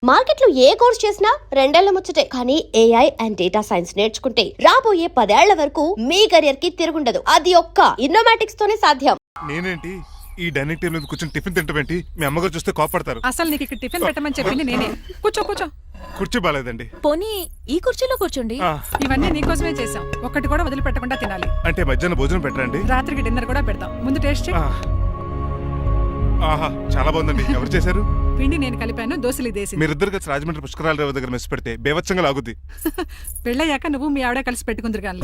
Market లో ఏ course చేసినా రెండేళ్ల ముచ్చటే. కానీ ఏఐ అండ్ డేటా సైన్స్ నేర్చుకుంటే రాబోయే 10 ఏళ్ల వరకు మీ కెరియర్ కి తిరుగుండదు. అది ఒక్క ఇన్నోమాటిక్స్ తోనే సాధ్యం. నేనేంటి ఈ డైనింగ్ టేబుల్ మీద కూర్చొని టిఫిన్ తింటామేంటి? మీ అమ్మగారు చూస్తే కోపడతారు. అసలు నీకు ఇక్కడ టిఫిన్ పెట్టమని చెప్పింది నేనే. కూర్చో కూర్చో. కుర్చీ బాలేదండి. పోనీ ఈ కుర్చీలో కూర్చోండి. ఇవన్నీ నీకోసమే చేసాం. ఒక్కటి కూడా వదిలిపెట్టకుండా తినాలి. అంటే మధ్యాహ్నం భోజనం పెట్టరండి? రాత్రికి డిన్నర్ కూడా పెడతాం. ముందు టేస్ట్ చేయి. ఆహా, చాలా బాగుందండి. ఎవరు చేశారు? పిండి నేను కలిపాను, దోశలు ఇదేసి. మీరిద్దరు కలిసి రాజమండ్రి పుష్కరాల రేవు దగ్గర మెస్ పెడితే బేవచ్చంగా లాగుద్ది. పెళ్ళయ్యాక నువ్వు మీ ఆవిడ కలిసి పెట్టుకుందరు కానీ.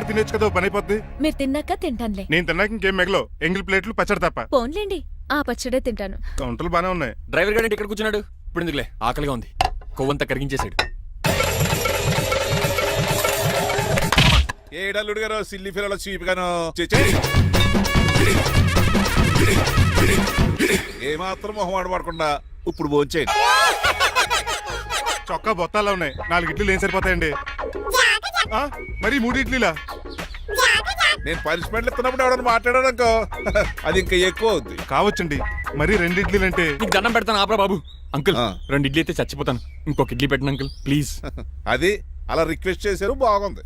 తినేచ్చు కదా, పని అయిపోద్ది. మీరు తిన్నాక తింటానులే. నేను తిన్నాక ఇంకేం మిగలో ఎంగిల్ ప్లేట్లు పచ్చడి తప్ప. పోన్లేండి, ఆ పచ్చడే తింటాను. కౌంటర్లు బానే ఉన్నాయి. డ్రైవర్ గారు ఇక్కడ కూర్చున్నాడు. ఇప్పుడు ఎందుకులే, ఆకలిగా ఉంది. కొవ్వంతా కరిగించేశాడు. ఏడల్లుడు గారు సిల్లి ఫిల్లలో చీపిగాను ఏమాత్రం మొహమాట పడకుండా ఇప్పుడు భోంచేయండి. చొక్కా బొత్తాలా ఉన్నాయి. 4 ఇడ్లీలు ఏం సరిపోతాయండి? మరి 3 ఇడ్లీలా? నేను పనిష్మెంట్లు ఇస్తున్నప్పుడు ఎవడన్నా మాట్లాడానుకో అది ఇంకా ఎక్కువ అవుద్ది. కావచ్చండి, మరి 2 ఇడ్లీలు అంటే. నీకు దండం పెడతాను, ఆపరా బాబు. అంకుల్ 2 ఇడ్లీ అయితే చచ్చిపోతాను. ఇంకొక ఇడ్లీ పెట్టండి అంకుల్ ప్లీజ్. అది అలా రిక్వెస్ట్ చేశారు, బాగుంది.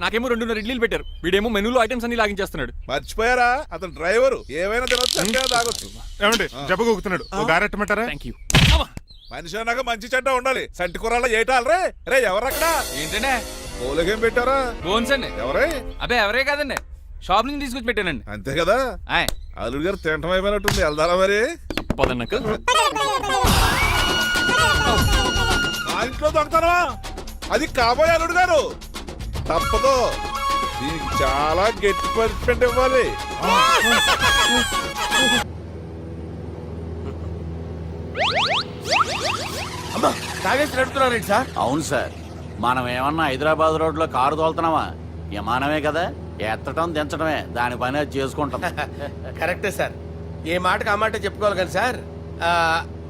నాకేమో 2.5 ఇడ్లీలు పెట్టారు. వీడేమో మెనూలో ఐటమ్స్ అన్ని లాగించేస్తున్నాడు. మర్చిపోయారా, అతను డ్రైవరు. ఏమైనా తినొచ్చు, అంటే తాగొచ్చు. ఏమండి జబ్బగొక్కుతున్నాడు, ఓ గారెట్టమంటారా? Thank you. మనిషి అన్నాక మంచి చెడ్డ ఉండాలి. సంటి కూరలో ఏటాలరే. రే ఎవరక్కడ? ఏంటంటే పోలకేం పెట్టారా? బోన్స్ అండి. ఎవరే? అబ్బే ఎవరే కాదండి, షాప్ నుంచి తీసుకొచ్చి పెట్టానండి. అంతే కదా. అల్లుడు గారు తింటం అయిపోయినట్టుంది. వెళ్దారా మరి? పదండి అంకుల్. ఆ ఇంట్లో దొంగతనమా? అది కాబోయే అల్లుడు గారు. తప్పదు, దీనికి చాలా గట్టి పనిష్మెంట్ ఇవ్వాలి. తాగేసి నడుపుతున్నారండి సార్? అవును సార్, మనం ఏమన్నా హైదరాబాద్ రోడ్ లో కారు తోలుతున్నామా? విమానమే కదా, ఎత్తడం దించడమే, దాని పని అది చేసుకుంటాం. కరెక్టే సార్, ఏ మాటకు ఆ మాట చెప్పుకోవాలి కానీ సార్,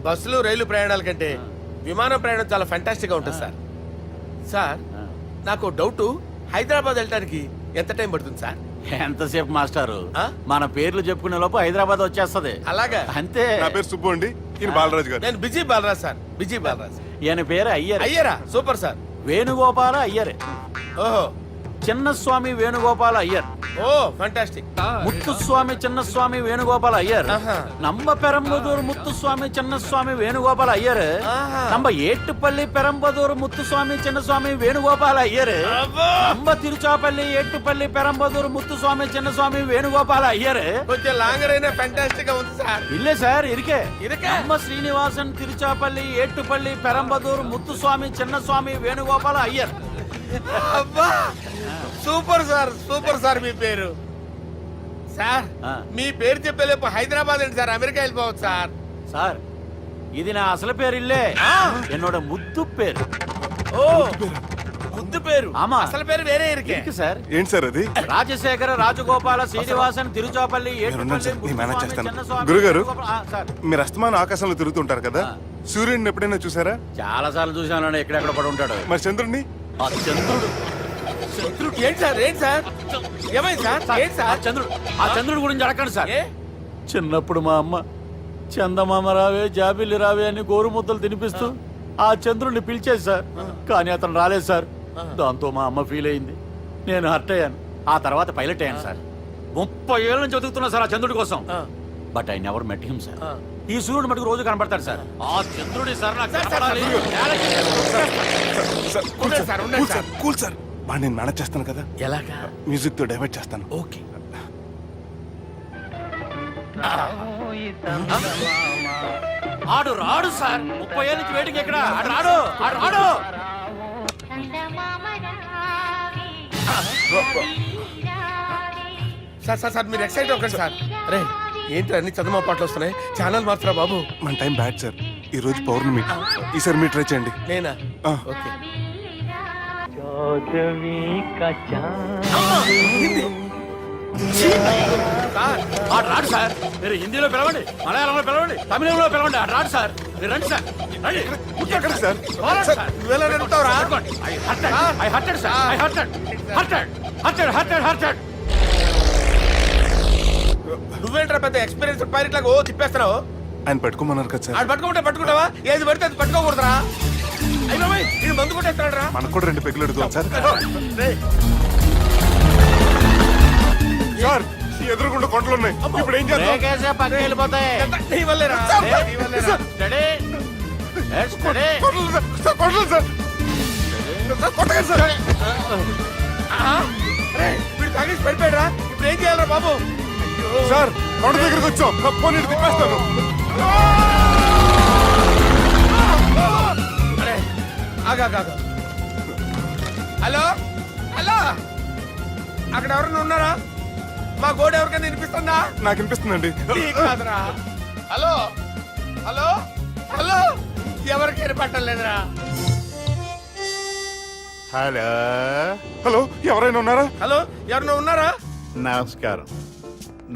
బస్సులు రైలు ప్రయాణాల కంటే విమానం ప్రయాణం చాలా ఫెంటాస్టిక్ గా ఉంటుంది సార్. సార్ నాకు డౌట్, హైదరాబాద్ వెళ్ళడానికి ఎంత టైం పడుతుంది సార్? ఎంతసేపు మాస్టారు, మన పేర్లు చెప్పుకునే లోపు హైదరాబాద్ వచ్చేస్తది. అలాగా? అంతే. నా పేరు సుబ్బు అండి, ఈయన బాలరాజు గారు. నేను B G Balaraj sir. B G Balaraj. ఈయన పేరు అయ్యర్. అయ్యరా? Super sir. వేణుగోపాల అయ్యర్. ఓహో. చిన్నస్వామి వేణుగోపాల అయ్యర్. ఓ ఫంటాస్టిక్. ముత్తుస్వామి చిన్నస్వామి వేణుగోపాల అయ్యర్. நம்ம பெரம்பதூர் முத்துசுவாமி சின்னசுவாமி வேணுகோபால ஐயர். நம்ம ஏட்டுப்பள்ளி பெரம்பதூர் முத்துசுவாமி சின்னசுவாமி வேணுகோபால ஐயர். நம்ம తిరుచాపల్లి ఏట్టుపల్లి పెరంబదూర్ ముత్తుస్వామి చిన్నస్వామి వేణుగోపాల అయ్యర్. కొంచెం లాంగర్ అయినా ఫంటాస్టిక్ గా ఉంది సార్. ఇల్లే సార్ ఇరికే. ఇరికే. நம்ம శ్రీనివాసన్ తిరుచాపల్లి ఏట్టుపల్లి పెరంబదూర్ ముత్తుస్వామి చిన్నస్వామి వేణుగోపాల అయ్యర్. అబ్బా సూపర్ సార్, సూపర్ సార్. మీ పేరు సార్, మీ పేరు చెప్పేలేపు హైదరాబాద్ అండి సార్, అమెరికా వెళ్ళిపోవచ్చు సార్. సార్ ఇది నా అసలు పేరు ఇల్లే, என்னோட ముద్దు పేరు. ఓ ముద్దు పేరు. ఆమా, అసలు పేరు వేరే ఇరికే సార్. ఏంటి సార్ అది? రాజశేఖర రాజగోపాల శ్రీనివాసన్ తిరుచాపల్లి గురుగారు, మీరు అస్తమానం ఆకాశంలో తిరుగుతుంటారు కదా, సూర్యుడిని ఎప్పుడైనా చూసారా? చాలా సార్లు చూసాను, ఎక్కడెక్కడ పడి ఉంటాడు. మరి చంద్రుడిని? చంద్రుడు. ఏంటి సార్? ఏంటి సార్? ఏమైంది సార్? ఏంటి సార్? చంద్రుడు గురించి అడగండి సార్. చిన్నప్పుడు మా అమ్మ చందమామ రావే జాబిల్లి రావే అని గోరు ముద్దలు తినిపిస్తూ ఆ చంద్రుడిని పిలిచేది సార్. కానీ అతను రాలేదు సార్. దాంతో మా అమ్మ ఫీల్ అయింది, నేను హర్ట్ అయ్యాను. ఆ తర్వాత పైలట్ అయ్యాను సార్. 30 ఏళ్ళ నుంచి చదువుతున్నా సార్ ఆ చంద్రుడి కోసం. But I never met him sir. ఈ సూర్యుడు మటుకు రోజు కనబడతాడు సార్. ఆ చంద్రుడి సార్ కూల్ సార్, బాగా నేను మేనేజ్ చేస్తాను కదా. ఎలాగా? మ్యూజిక్ తో డైవర్ట్ చేస్తాను. ఓకే. ఆడు రాడు సార్. 30 ఏళ్ళ నుంచి వెయిటింగ్ ఎక్కడ? ఆడు రాడు, ఆడు రాడు. సార్ సార్ సార్ మీరు ఎక్సైట్ అవ్వకండి సార్. అరే ఏంటి అన్ని చదువు పాటలు వస్తున్నాయి, ఛానల్ మార్చరా బాబు. మన టైం బ్యాడ్ సార్, ఈ రోజు పౌర్ణమి. ఈసారి మీరు ట్రై చేయండి. నేనా? ఆ. ఓకే. సార్ ఆడు రాడు సార్. మీరు హిందీలో పిలవండి, మలయాళంలో పిలవండి, తమిళంలో పిలవండి, ఆడు రాడు సార్. మీరు రండి సార్, రండి. ఎక్కడికి సార్? పోరాడు సార్. నువ్వెలా నడుపుతావురా? I hurted, sir. I hurted. నువ్వేంట్రా పెద్ద ఎక్స్పీరియన్స్ పైలట్ లాగా ఓ తిప్పేస్తున్నావు? ఆయన పెట్టుకోమన్నారు కదా సార్. ఆడు పట్టుకుంటే పట్టుకుంటావా? ఏది పడితే అది పట్టుకోకూడదురా? అయ్యి బాబాయ్, ఇది మందు కొట్టేస్తున్నాడు రా. మనకు కూడా 2 పెగ్గులు అడుగుతాం సార్. సార్ ఎదురుగుండా కొండలు ఉన్నాయి, ఇప్పుడు ఏం చేద్దాం? లేకేసే పక్కకి వెళ్ళిపోతాయి. నీ వల్లేరా? నీ వల్లేరా? Steady. Yes, steady. Kondalu sir, sir, Kondalu sir. Sir, కొట్టకండి సార్. ఆహా. అరే, వీడు తాగేసి పడిపోయాడురా. ఇప్పుడు ఏం చేయాలరా బాబు? సార్ కొండ దగ్గరికి వచ్చాం, పోనీ తిప్పేస్తాను. అరే ఆగా. హలో హలో, అక్కడ ఎవరైనా ఉన్నారా? మా గోడ ఎవరికైనా వినిపిస్తుందా? నాకు అనిపిస్తుందండి. నీకు కాదురా. హలో హలో హలో, ఎవరికి వినపట్టలేదురా. హలో, హలో, ఎవరైనా ఉన్నారా? హలో, ఎవరైనా ఉన్నారా? నమస్కారం.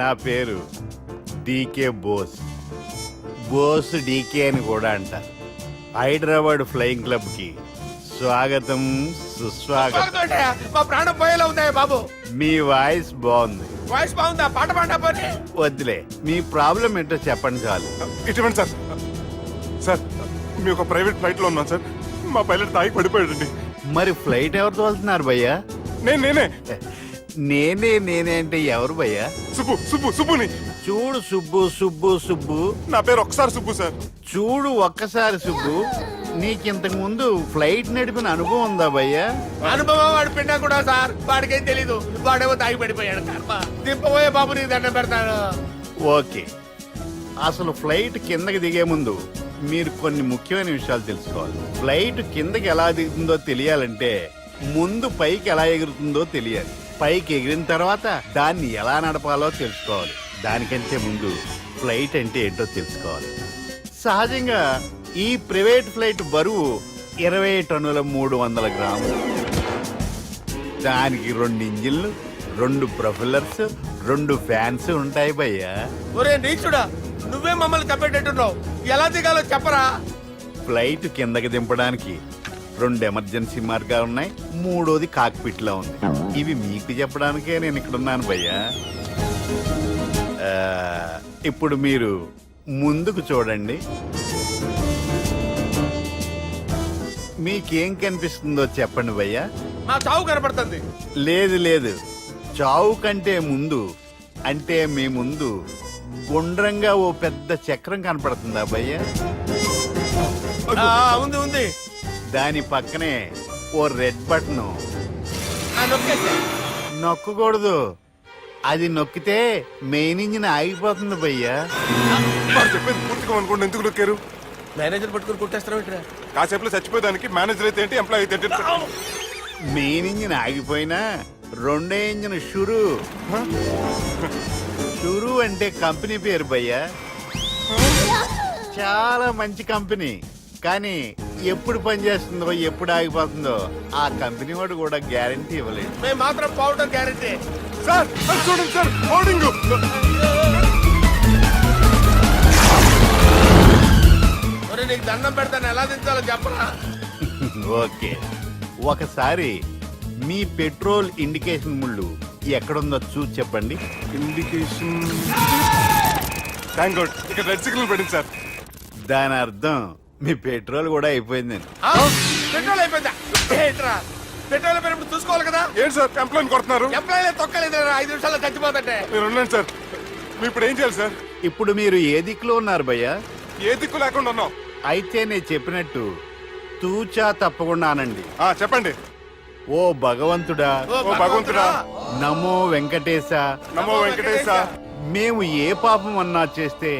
నా పేరు డీకే బోస్. బోస్ డీకే అని కూడా అంటారు. హైదరాబాద్ ఫ్లయింగ్ క్లబ్ కి స్వాగతం, సుస్వాగతం. స్వాగతం ఏంటయ్యా? మా ప్రాణం పోయేలా ఉందా బాబు? మీ వాయిస్ బాగుంది. వాయిస్ బాగుందా? పాట పాడా పోనీ. వద్దులే, మీ ప్రాబ్లం ఏంటో చెప్పండి చాలు. ఇటువంటి సార్. సార్ మీ ఒక ప్రైవేట్ ఫ్లైట్ లో ఉన్నాం సార్. మా పైలట్ తాగి పడిపోయాడండి. మరి ఫ్లైట్ ఎవరితో వెళ్తున్నారు భయ్యా? నేనే నేనే అంటే ఎవరు భయ్యా? సుబ్బుని. చూడు సుబ్బు. నా పేరు ఒకసారి సుబ్బు సార్. చూడు ఒక్కసారి సుబ్బు, నీకింతకు ముందు ఫ్లైట్ నడిపిన అనుభవం ఉందా భయ్యా? అనుభవం వాడు పిండా కూడా సార్. వాడికేం తెలీదు, వాడేమో తాగి పడిపోయాడు. కర్మ. దింపబోయే బాబు నీకు దండం పెడతాను. ఓకే, అసలు ఫ్లైట్ కిందకి దిగే ముందు మీరు కొన్ని ముఖ్యమైన విషయాలు తెలుసుకోవాలి. ఫ్లైట్ కిందకి ఎలా దిగుతుందో తెలియాలంటే ముందు పైకి ఎలా ఎగురుతుందో తెలియాలి. పైకి ఎగిరిన తర్వాత దాన్ని ఎలా నడపాలో తెలుసుకోవాలి. దానికంటే ముందు ఫ్లైట్ అంటే ఏంటో తెలుసుకోవాలి. సహజంగా ఈ ప్రైవేట్ ఫ్లైట్ బరువు 20 టన్నుల 300 గ్రాములు. దానికి 2 ఇంజిన్లు, 2 ప్రొఫెల్లర్స్, 2 ఫ్యాన్స్ ఉంటాయి భయ్యా. ఒరే నీచుడా, నువ్వే మమ్మల్ని తప్పేటట్టున్నావు. ఎలా దిగాలో చెప్పరా? ఫ్లైట్ కిందకి దింపడానికి 2 ఎమర్జెన్సీ మార్గాలు ఉన్నాయి, 3వది కాక్పిట్ లో ఉంది. ఇవి మీకు చెప్పడానికే నేను ఇక్కడ ఉన్నాను భయ్యా. ఇప్పుడు మీరు ముందుకు చూడండి. మీకేం కనిపిస్తుందో చెప్పండి భయ్యా. మా చావు కనపడుతుంది. లేదు, చావు కంటే ముందు అంటే మీ ముందు గుండ్రంగా ఓ పెద్ద చక్రం కనపడుతుందా భయ్యా? ఉంది. దాని పక్కనే ఓ రెడ్ బటన్. నొక్కేసా. నొక్కకూడదు, అది నొక్కితే మెయిన్ ఇంజిన్ ఆగిపోతుంది భయ్యా. వాడు చెప్పేది పూర్తిగా అనుకోండి. ఎందుకు నొక్కారు? మేనేజర్ పట్టుకుని కొట్టేస్తారా? కాసేపులో చచ్చిపోయేదానికి మేనేజర్ అయితే ఏంటి, ఎంప్లాయ్ అయితే ఏంటి? మెయిన్ ఇంజిన్ ఆగిపోయినా 2వ ఇంజిన్ షురు అంటే కంపెనీ పేరు భయ్యా. చాలా మంచి కంపెనీ, కానీ ఎప్పుడు పనిచేస్తుందో ఎప్పుడు ఆగిపోతుందో ఆ కంపెనీ వాడు కూడా గ్యారంటీ ఇవ్వలేదు. మేము మాత్రం పౌడర్ గ్యారెంటీ. సార్ అది చూడండి సార్, హోర్డింగ్. ఒరే నీకు దండం పెడతాను, ఎలా దించాలో చెప్పరా? ఓకే, ఒకసారి మీ పెట్రోల్ ఇండికేషన్ ముళ్ళు ఎక్కడుందో చూసి చెప్పండి. ఇండికేషన్. థ్యాంక్ గాడ్, ఇక్కడ రెడ్ సిగ్నల్ పడింది సార్. దాని అర్థం మీ పెట్రోల్ కూడా అయిపోయిందండి. పెట్రోల్ అయిపోయిందా? ఏంట్రా పెట్రోల్ అయిపోయినప్పుడు చూసుకోవాలి కదా. ఏంటి సార్ ఎంప్లాయ్ కొడుతున్నారు? ఎంప్లాయీ తొక్కలేదు, 5 నిమిషాల్లో చచ్చిపోతుంటే. మీరు ఉండండి సార్. మీరు ఇప్పుడు ఏం చేయాలి సార్? ఇప్పుడు మీరు ఏ దిక్కులో ఉన్నారు భయ్యా? ఏ దిక్కు లేకుండా ఉన్నాం. అయితే నేను చెప్పినట్టు తూచా తప్పకుండా అనండి. చెప్పండి. ఓ భగవంతుడా, ఓ భగవంతుడా, నమో వెంకటేశ, నమో వెంకటేశ. మేము ఏ పాపం అన్నా చేస్తే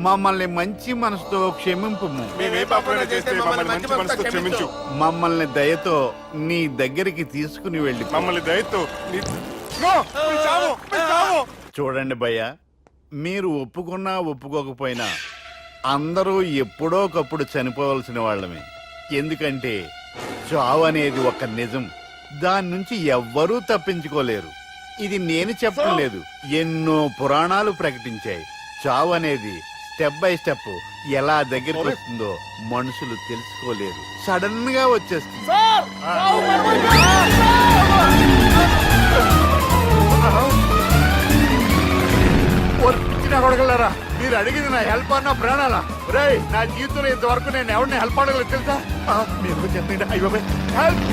మమ్మల్ని మంచి మనసుతో క్షమింపు. మేమే పాపమైనా చేస్తే మమ్మల్ని మంచి మనసుతో క్షమించు. మమ్మల్ని దయతో నీ దగ్గరికి తీసుకుని వెళ్ళి మమ్మల్ని దయతో నో, మీ చావు, మీ చావు. చూడండి భయ్యా, మీరు ఒప్పుకున్నా ఒప్పుకోకపోయినా అందరూ ఎప్పుడో ఒకప్పుడు చనిపోవలసిన వాళ్ళమే. ఎందుకంటే చావు అనేది ఒక నిజం. దాని నుంచి ఎవ్వరూ తప్పించుకోలేరు. ఇది నేను చెప్పడం లేదు, ఎన్నో పురాణాలు ప్రకటించాయి. చావు అనేది స్టెప్ బై స్టెప్ ఎలా దగ్గరికి వస్తుందో మనుషులు తెలుసుకోలేరు. సడన్ గా వచ్చేస్తుంది. కొడగలరా, మీరు అడిగింది నా హెల్ప్ అన్న ప్రాణాలా? రేయ్, నా జీవితంలో ఇంతవరకు నేను ఎవరిని హెల్ప్ అడగలేదు తెలుసా? మీరు చెప్పండి. అయ్యో హెల్ప్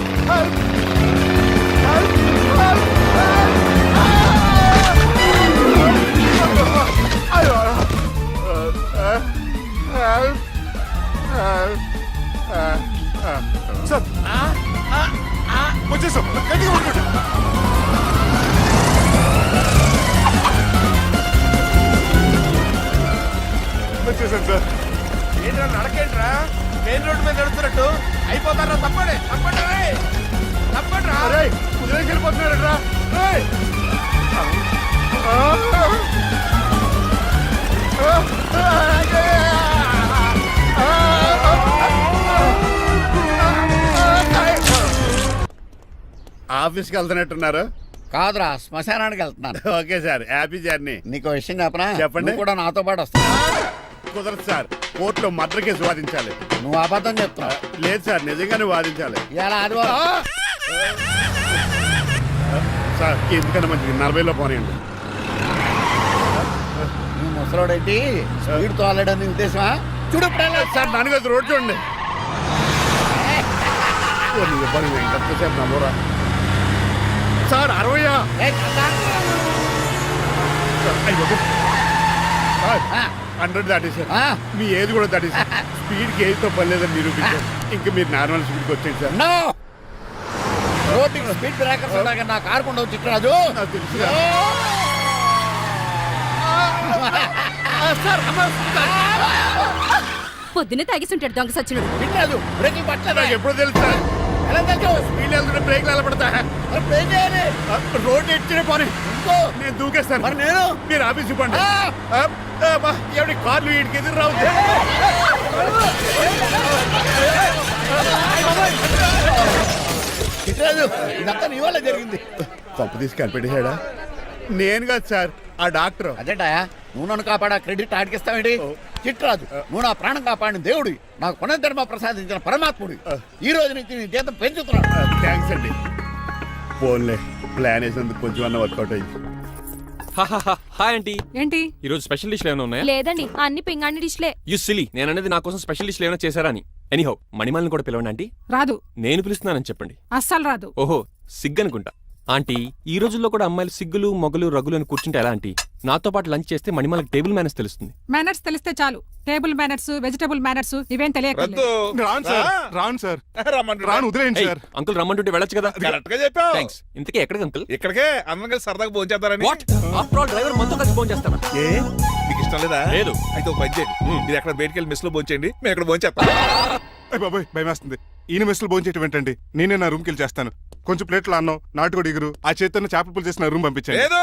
హెల్ప్ సార్ వచ్చేసాం, గట్టిగా పట్టుకోండి. వచ్చేసాను సార్. ఏంట్రా నడకేంట్రా, మెయిన్ రోడ్ మీద నడుస్తున్నట్టు అయిపోతారా? తప్పండి తప్పండి తప్పండి రా. రేయ్, కుదిరేసి వెళ్ళిపోతున్నారట్రా. రేయ్. ఆఫీస్కి వెళ్తున్నట్టున్నారు? కాదురా, శ్మశానానికి వెళ్తున్నాను. Okay sir, happy journey. నీకు విషయం చెప్పనా? చెప్పండి. నువ్వు కూడా నాతో పాటు వస్తా. కుదరదు సార్, కోర్టులో మర్డర్ కేసు వాదించాలి. నువ్వు అబద్ధం చెప్తున్నావు. లేదు సార్, నిజంగానే వాదించాలి. ఇలా ఆదివారం సార్, ఎందుకన్నా మంచిది 40లో పోనీయండి. నువ్వు ముసలోడేంటి స్పీడ్ తోలడని ఉద్దేశమా? చూడు సార్, నాన్నగారు రోడ్ చూడండి. ఎంతసేపు నమ్మరా సార్? 60 100 దాటేశారు. మీ ఏది కూడా దాటేశారు. స్పీడ్కి ఏదితో పని లేదని నిరూపించారు. ఇంకా మీరు నార్మల్ స్పీడ్కి వచ్చేది సార్. రోడ్డుకి స్పీడ్ బ్రేకర్స్ ఉండగా నా కారు కొండ వచ్చి రాజు. నాకు తెలుసు సార్. పొద్దునే తాగిస్తుంటాడు దొంగ సచ్చినుడు. వినరాజు, బ్రేకులు పట్టలేదు. నాకు ఎప్పుడు తెలుసు సార్? ఎలా తెలుసు? స్పీడ్ వెళ్తుంటే బ్రేక్లు ఎలా పడతా? మరి ఏం చేయాలి? రోడ్డు ఎట్టిన పోనీ ఇంకో నేను దూకేస్తాను. మరి నేను మీరు ఆఫీస్ ఇవ్వండి. ఎవరి కార్లు వీటికి ఎదురు రావు. చిట్రాజు, ఇదంతా నీ వల్ల జరిగింది. తప్పు తీసి కనిపెట్టేశాడా? నేను కాదు సార్, ఆ డాక్టర్. అదేటా, నువ్వు నన్ను కాపాడా క్రెడిట్ ఆడికిస్తావేంటి? చిట్రాజు, నువ్వు నా ప్రాణం కాపాడిన దేవుడి, నాకు పునర్ధర్మ ప్రసాదించిన పరమాత్ముడి. ఈ రోజు నుంచి నీ జీతం పెంచుతున్నాను. థ్యాంక్స్ అండి. ఫోన్లే, ప్లాన్ వేసినందుకు కొంచెం అన్న వర్కౌట్ అయింది. Hi aunty. ఏంటి ఈ రోజు స్పెషల్ డిష్లు ఏమైనా ఉన్నాయా? లేదండి, అన్ని పింగాణి డిష్లే. యు సిలీ, నేను అనేది నా కోసం స్పెషల్ డిష్లు ఏమైనా చేశారా అని. ఎనీహౌ, మణిమాలని కూడా పిలవండి ఆంటీ. రాదు, నేను పిలుస్తున్నానని చెప్పండి. అస్సలు రాదు. ఓహో, సిగ్గనుకుంటా. ఆంటీ, ఈ రోజుల్లో కూడా అమ్మాయిలు సిగ్గులు మొగలు రగులు అని కూర్చుంటే ఎలా ఆంటీ? నాతో పాటు లంచ్ చేస్తే మణిమాలకి టేబుల్ మేనర్స్ తెలుస్తుంది. మేనర్స్ తెలిస్తే చాలు. టేబుల్ మేనర్స్, వెజిటబుల్ మేనర్స్ ఇవేం తెలియదు. రాను సార్, రాను సార్, రాను, వదిలేయండి సార్. అంకుల్ రమ్మంటుంటే వెళ్ళొచ్చు కదా. కరెక్ట్ గా చెప్పావు. థ్యాంక్స్. ఇంతకీ ఎక్కడికి అంకుల్? ఇక్కడికే అందరం కలిసి సరదాగా భోజనం చేద్దారని. వాట్? ఆఫ్టర్ ఆల్ డ్రైవర్ మనతో కలిసి ఫోన్ చేస్తాను. ఏ నీకు ఇష్టం లేదా? లేదు. అయితే ఒక పని చేయండి, మీరు ఎక్కడ బయటికి వెళ్ళి మెస్ లో భోంచేయండి, మేము ఇక్కడ భోంచేస్తాం. అయ్య బాబాయ్, భయం వేస్తుంది. ఈయన మెస్సులు భోంచేయటం ఏంటండి? నేనే నా రూమ్కి వెళ్ళి చేస్తాను. కొంచెం ప్లేట్లో అన్నం, నాటుకోడి ఇగురు, ఆ చేతన్న చేపల పులుసు చేసిన రూమ్ పంపించాను. లేదు,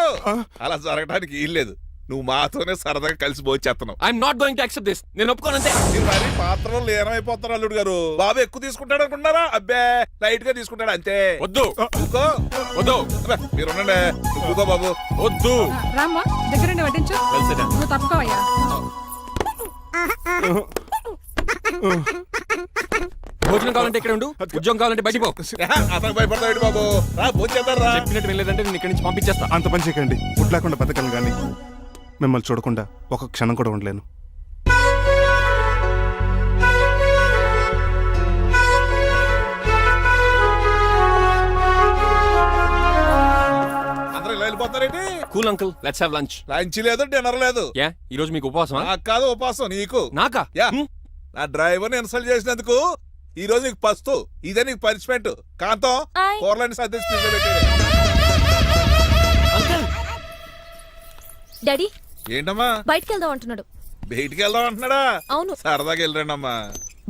అలా జరగడానికి ఏం లేదు. నువ్వు మాతోనే సరదాగా కలిసి భోంచేస్తున్నావు. I'm not going to accept this. నేను ఒప్పుకోనంతే. మీరు మరి పాత్రలో లీనమైపోతారు అల్లుడు గారు. బాబు ఎక్కువ తీసుకుంటాడు అనుకుంటారా? అబ్బే, లైట్ గా తీసుకుంటాడు అంతే. వద్దు, ఊకో. వద్దు. అబ్బే, మీరు ఉండండి. ఊకో బాబు. వద్దు. రామ్మా, దగ్గరుండి వడ్డించు. కలిసేదా? నువ్వు తప్పుకోవయ్యా. భోజనం కావాలంటే ఇక్కడ ఉండు, ఉద్యోగం కావాలంటే బయటికి పో. అతను భయపడతాడు బాబు. రా భోంచేద్దాం రా. చెప్పినట్టు వెళ్ళలేదంటే నేను ఇక్కడి నుంచి పంపించేస్తా. అంత పని చేయకండి. ఫుడ్ లేకుండా బతకను కానీ మిమ్మల్ని చూడకుండా ఒక క్షణం కూడా ఉండలేను. అందరూ ఇలా వెళ్ళిపోతారేంటి? Cool uncle, let's have lunch. Lunch లేదు, డిన్నర్ లేదు. యా, ఈ రోజు మీకు ఉపవాసమా? నాకు కాదు ఉపవాసం, నీకు. నాకా? యా, నా డ్రైవర్ ఇన్సల్ట్ చేసినందుకు ఈ రోజు నీకు పస్తు. ఇదే నీకు పనిష్మెంట్. కాంతం, ఆయ్. కూరలని సర్ది స్పీడ్ పెట్టాడు. అంకుల్, డాడీ ఏంటమ్మా బయటికి వెళ్దాం అంటున్నాడు. బయటికి వెళ్దాం అంటున్నాడా? అవును, సరదాగా వెళ్ళరండమ్మా.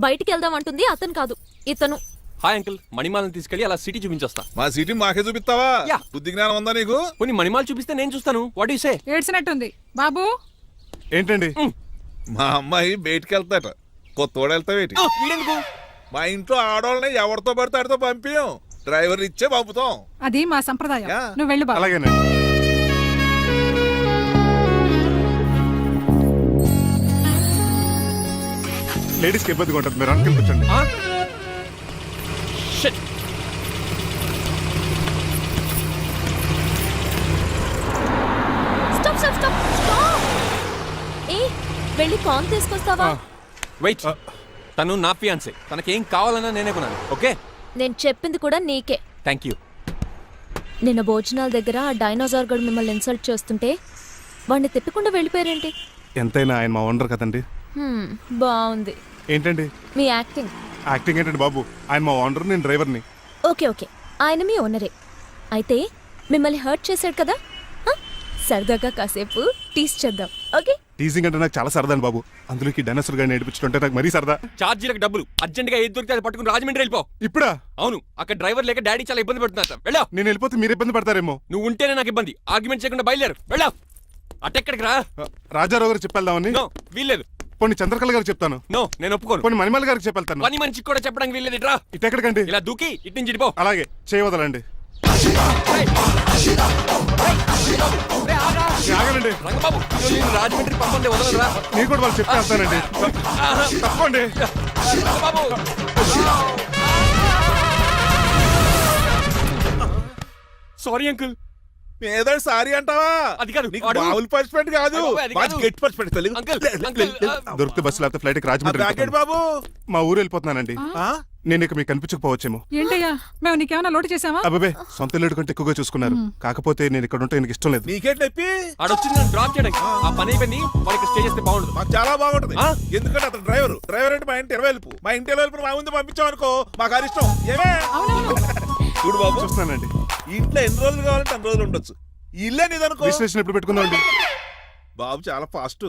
బయటికి వెళ్దాం అంటుంది అతను కాదు, ఇతను. Hi uncle. మణిమాలని తీసుకెళ్లి అలా సిటీ చూపించొస్తా. మా సిటీ మాకే చూపిస్తావా? యా. బుద్ధి జ్ఞానం ఉందా నీకు? కొన్ని మణిమాలు చూపిస్తే నేను చూస్తాను. What you say? ఏడ్చినట్టుంది బాబు. ఏంటండి? మా అమ్మాయి బయటికి వెళ్తాట. కొత్తోడు వెళ్తావేటి? వీడెందుకు? మా ఇంట్లో ఆడవాళ్ళని ఎవరితో పడితే ఆడితో పంపించం, డ్రైవర్ ఇచ్చే పంపుతాం. అది మా సంప్రదాయం. యా. నువ్వు వెళ్ళు బాబు. అలాగేనండి. లేడీస్కి ఇబ్బందిగా ఉంటుంది, మీరు అనుకుని కూర్చోండి. Shit. Stop stop stop stop. ఏ వెళ్ళి కాన్ తీసుకొస్తావా? వెయిట్, తను నా ఫియాన్సే, తనకేం కావాలన్నా నేనే కొనాలి. ఓకే, నేను చెప్పింది కూడా నీకే. Thank you. నిన్న భోజనాల దగ్గర ఆ డైనోసార్ గడు మిమ్మల్ని ఇన్సల్ట్ చేస్తుంటే వాడిని తిప్పకుండా వెళ్ళిపోయారేంటి? ఎంతైనా ఆయన మా ఓనర్ కదండి. బాగుంది ఏంటండి మీ యాక్టింగ్. యాక్టింగ్ ఏంటండి బాబు, ఆయన మా ఓనర్, నేను డ్రైవర్ని. ఓకే ఓకే, ఆయన మీ ఓనరే అయితే మిమ్మల్ని హర్ట్ చేశాడు కదా, సరదాగా కాసేపు టీస్ చేద్దాం. ఓకే, టీజింగ్ అంటే నాకు చాలా సరదా బాబు, అందులోకి డైనోసర్ గారిని నేర్పించుకుంటే నాకు మరీ సరదా. ఛార్జీలకు డబ్బులు అర్జెంట్గా ఏది దొరికితే అది పట్టుకుని రాజమండ్రి వెళ్ళిపో. ఇప్పుడా? అవును, అక్కడ డ్రైవర్ లేక డాడీ చాలా ఇబ్బంది పడుతున్నారు. వెళ్ళావు. నేను వెళ్ళిపోతే మీరు ఇబ్బంది పడతారేమో. నువ్వు ఉంటేనే నాకు ఇబ్బంది. ఆర్గ్యుమెంట్ చేయకుండా బయలుదేరు. వెళ్ళావు. అటెక్కడికి రా. రాజారావు గారు చెప్పేద్దామని. నో, వీల్లేదు. పోనీ చంద్రకళ గారికి చెప్తాను. నో, నేను ఒప్పుకోను. పోనీ మణిమల్ గారికి చెప్పేళ్తాను. పని మనిషికి కూడా చెప్పడానికి వీల్లేదు. ఇట్రా. ఇటెక్కడికండి? ఇలా దూకి ఇటు నుంచి ఇడిపో. అలాగే చేయవదలండి. ఆగనండి రంగబాబు, నేను రాజమండ్రి పంపండి, వదలరా. నేను కూడా వాళ్ళు చెప్తే వెళ్తానండి. తప్పండి రంగబాబు. Sorry uncle. ఏదో సారీ అంటావా? అది కాదు, నీకు వాడు- మామూలు పనిష్మెంట్ కాదు, అయ్యో, అది మంచి కాదు. గట్టి పనిష్మెంట్. తెలుగు అంకుల్, అంకుల్, దొరికితే బస్సు లేకపోతే ఫ్లైట్ కి రాజమండ్రి బ్యాకెట్ వెళ్ళిపోతాను. బాబు. మా ఊరు వెళ్ళిపోతున్నానండి. ఆ? నేను ఇక మీకు కనిపించకపోవచ్చేమో. ఏంటయ్యా మేము నీకేమైనా లోటు చేసావా? అబ్బాబే, సొంత లేడు కంటే ఎక్కువగా చూసుకున్నారు. కాకపోతే నేను ఇక్కడ ఉంటే నాకు ఇష్టం లేదు. నీకేంటి నొప్పి? ఆడొచ్చింది నన్ను డ్రాప్ చేయడానికి. ఆ పని అయిపోయింది, వాళ్ళకి స్టే చేస్తే బాగుండదు. మాకు చాలా బాగుంటది. ఆ? ఎందుకంటే అతను డ్రైవర్ అంటే మా ఇంటి ఇరవైపు, మా ఇంటి ఇరవైపు మా ముందు పంపించాం అనుకో, మాకు అది ఇష్టం. ఏమే చూడు బాబు, చూస్తున్నానండి. ఈ ఇంట్లో ఎన్ని రోజులు కావాలంటే అన్ని రోజులు ఉండొచ్చు. ఈ ఇల్లే నీదనుకో. విశ్లేషణ ఎప్పుడు పెట్టుకుందామండి? బాబు చాలా ఫాస్ట్.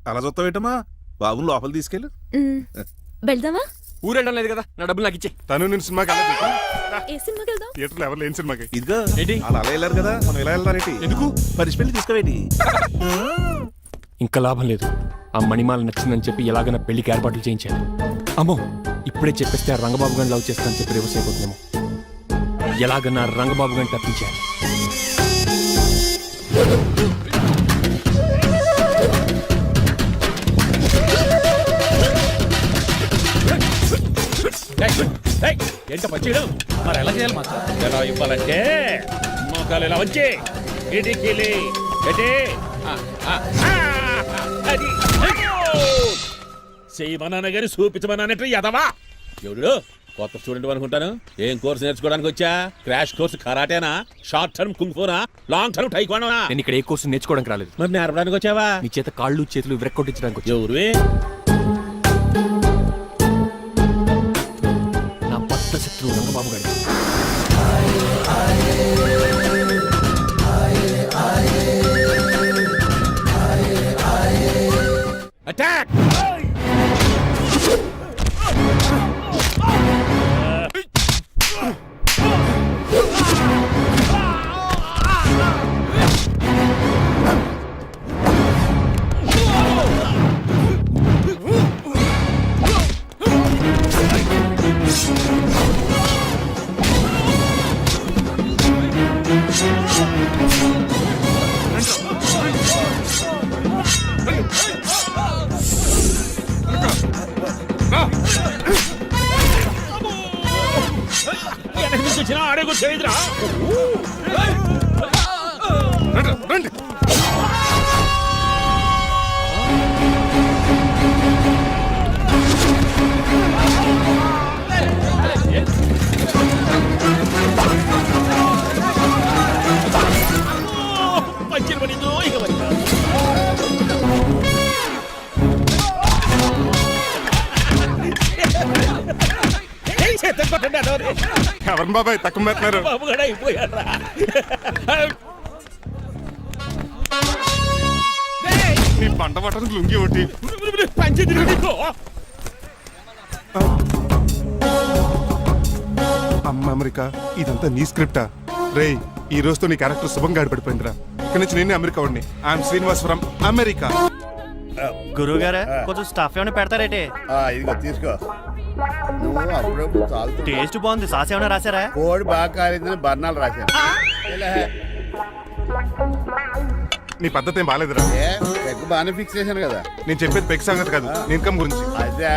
అలా చూస్తావు ఏంటమ్మా? బాబుని లోపల తీసుకెళ్ళు. వెళ్దామా? ఊరు వెళ్ళడం లేదు కదా, నా డబ్బులు నాకు ఇచ్చే. తను నేను సినిమాకి వెళ్ళదు. ఏ సినిమాకి వెళ్దాం? థియేటర్లో ఎవరు లేని సినిమాకి. ఇదిగో ఏంటి? అలా అలా వెళ్ళారు కదా, మనం ఇలా వెళ్తారేంటి? ఎందుకు? పనిష్మెంట్ తీసుకోవేంటి? ఇంకా లాభం లేదు. ఆ మణిమాల నచ్చిందని చెప్పి ఎలాగైనా పెళ్లికి ఏర్పాట్లు చేయించాను. అమ్మో, ఇప్పుడే చెప్పేస్తే ఆ రంగబాబు గారిని లవ్ చేస్తానని చెప్పి రివర్స్ అయిపోతున్నాము. ఎలాగన్నా రంగబాబు గారిని తప్పించాను. ఏంట పచ్చీడు మరి ఎలా చేయాలి మాత్రం? ఎలా ఇవ్వాలంటే మోకాలు ఇలా వచ్చి ఇడికిలి అది చేయమన్నా గారి చూపించమన్నట్టు ఎదవా. ఎవడు కొత్త స్టూడెంట్ అనుకుంటాను. ఏం కోర్సు నేర్చుకోవడానికి వచ్చా? క్రాష్ కోర్సు కరాటేనా, షార్ట్ టర్మ్ కుంగ్ఫూనా, లాంగ్ టర్మ్ టైక్వాండోనా? నేను ఇక్కడ ఏ కోర్సు నేర్చుకోవడానికి రాలేదు. మరి నేర్పడానికి వచ్చావా? నీ చేత కాళ్ళు చేతులు విరక్కొట్టించడానికి వచ్చా. ఎవరు? నా పట్ల శత్రువు రంగబాబు గారు. అటాక్! రండి. ఎవరు బాబాయ్ తక్కువ పెడుతున్నారు? బాబు గడ అయిపోయారా? నీ పంట పట్టడం లుంగి ఒకటి. అమ్మ అమెరికా, ఇదంతా నీ స్క్రిప్టా? రేయ్, ఈ రోజుతో నీ క్యారెక్టర్ శుభంగా ఆడిపడిపోయిందిరా. ఇక్కడి నుంచి నేనే అమెరికా వాడిని. I'm Srinivas from America. గురువు గారా కొంచెం స్టఫ్ ఏమైనా పెడతారేటి? ఇదిగో తీసుకో. నువ్వు అప్పుడప్పుడు చాలు టేస్ట్ బాగుంది సాస్ ఏమైనా రాశారా కోడి బాగా కాలేదని బర్ణాలు రాశాను ఇలా నీ పద్ధతి ఏం బాగాలేదురా. పెగ్గు బాగానే ఫిక్స్ చేశాను కదా. నేను చెప్పేది పెగ్ సంగతి కాదు, నీ ఇన్కమ్ గురించి. అదే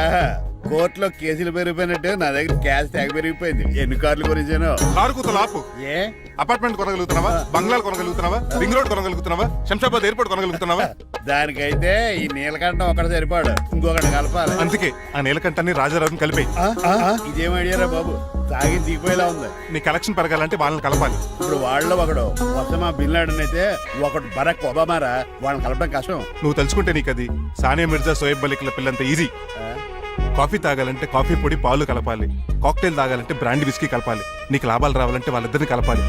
కోర్టులో కేసులు పెరిగిపోయినట్టు నా దగ్గర క్యాష్ తెగ పెరిగిపోయింది. ఎన్ని కార్లు కొనిచ్చాను. కారు కూతలు ఆపు. ఏ అపార్ట్మెంట్ కొనగలుగుతున్నావా, బంగ్లాలు కొనగలుగుతున్నావా, రింగ్ రోడ్ కొనగలుగుతున్నావా, శంషాబాద్ ఎయిర్పోర్ట్ కొనగలుగుతున్నావా? దానికైతే ఈ నీలకంఠం ఒకటి సరిపాడు, ఇంకొకటి కలపాలి. అందుకే ఆ నీలకంఠాన్ని రాజారావుని కలిపేయి. ఇదేం ఐడియారా బాబు, తాగి దిగిపోయేలా ఉంది. నీ కలెక్షన్ పెరగాలంటే వాళ్ళని కలపాలి. ఇప్పుడు వాళ్ళలో ఒకడు వసమా బిన్ లాడెన్ అయితే ఒకటి బరాక్ ఒబామారా, వాళ్ళని కలపడం కష్టం. నువ్వు తలుచుకుంటే నీకు అది సానియా మిర్జా, సోయబ్ మలిక్ల పిల్లంత ఈజీ. కాఫీ తాగాలంటే కాఫీ పొడి పాలు కలపాలి, కాక్టైల్ తాగాలంటే బ్రాండ్ విస్కీ కలపాలి. నీకు లాభాలు రావాలంటే వాళ్ళిద్దరిని కలపాలి.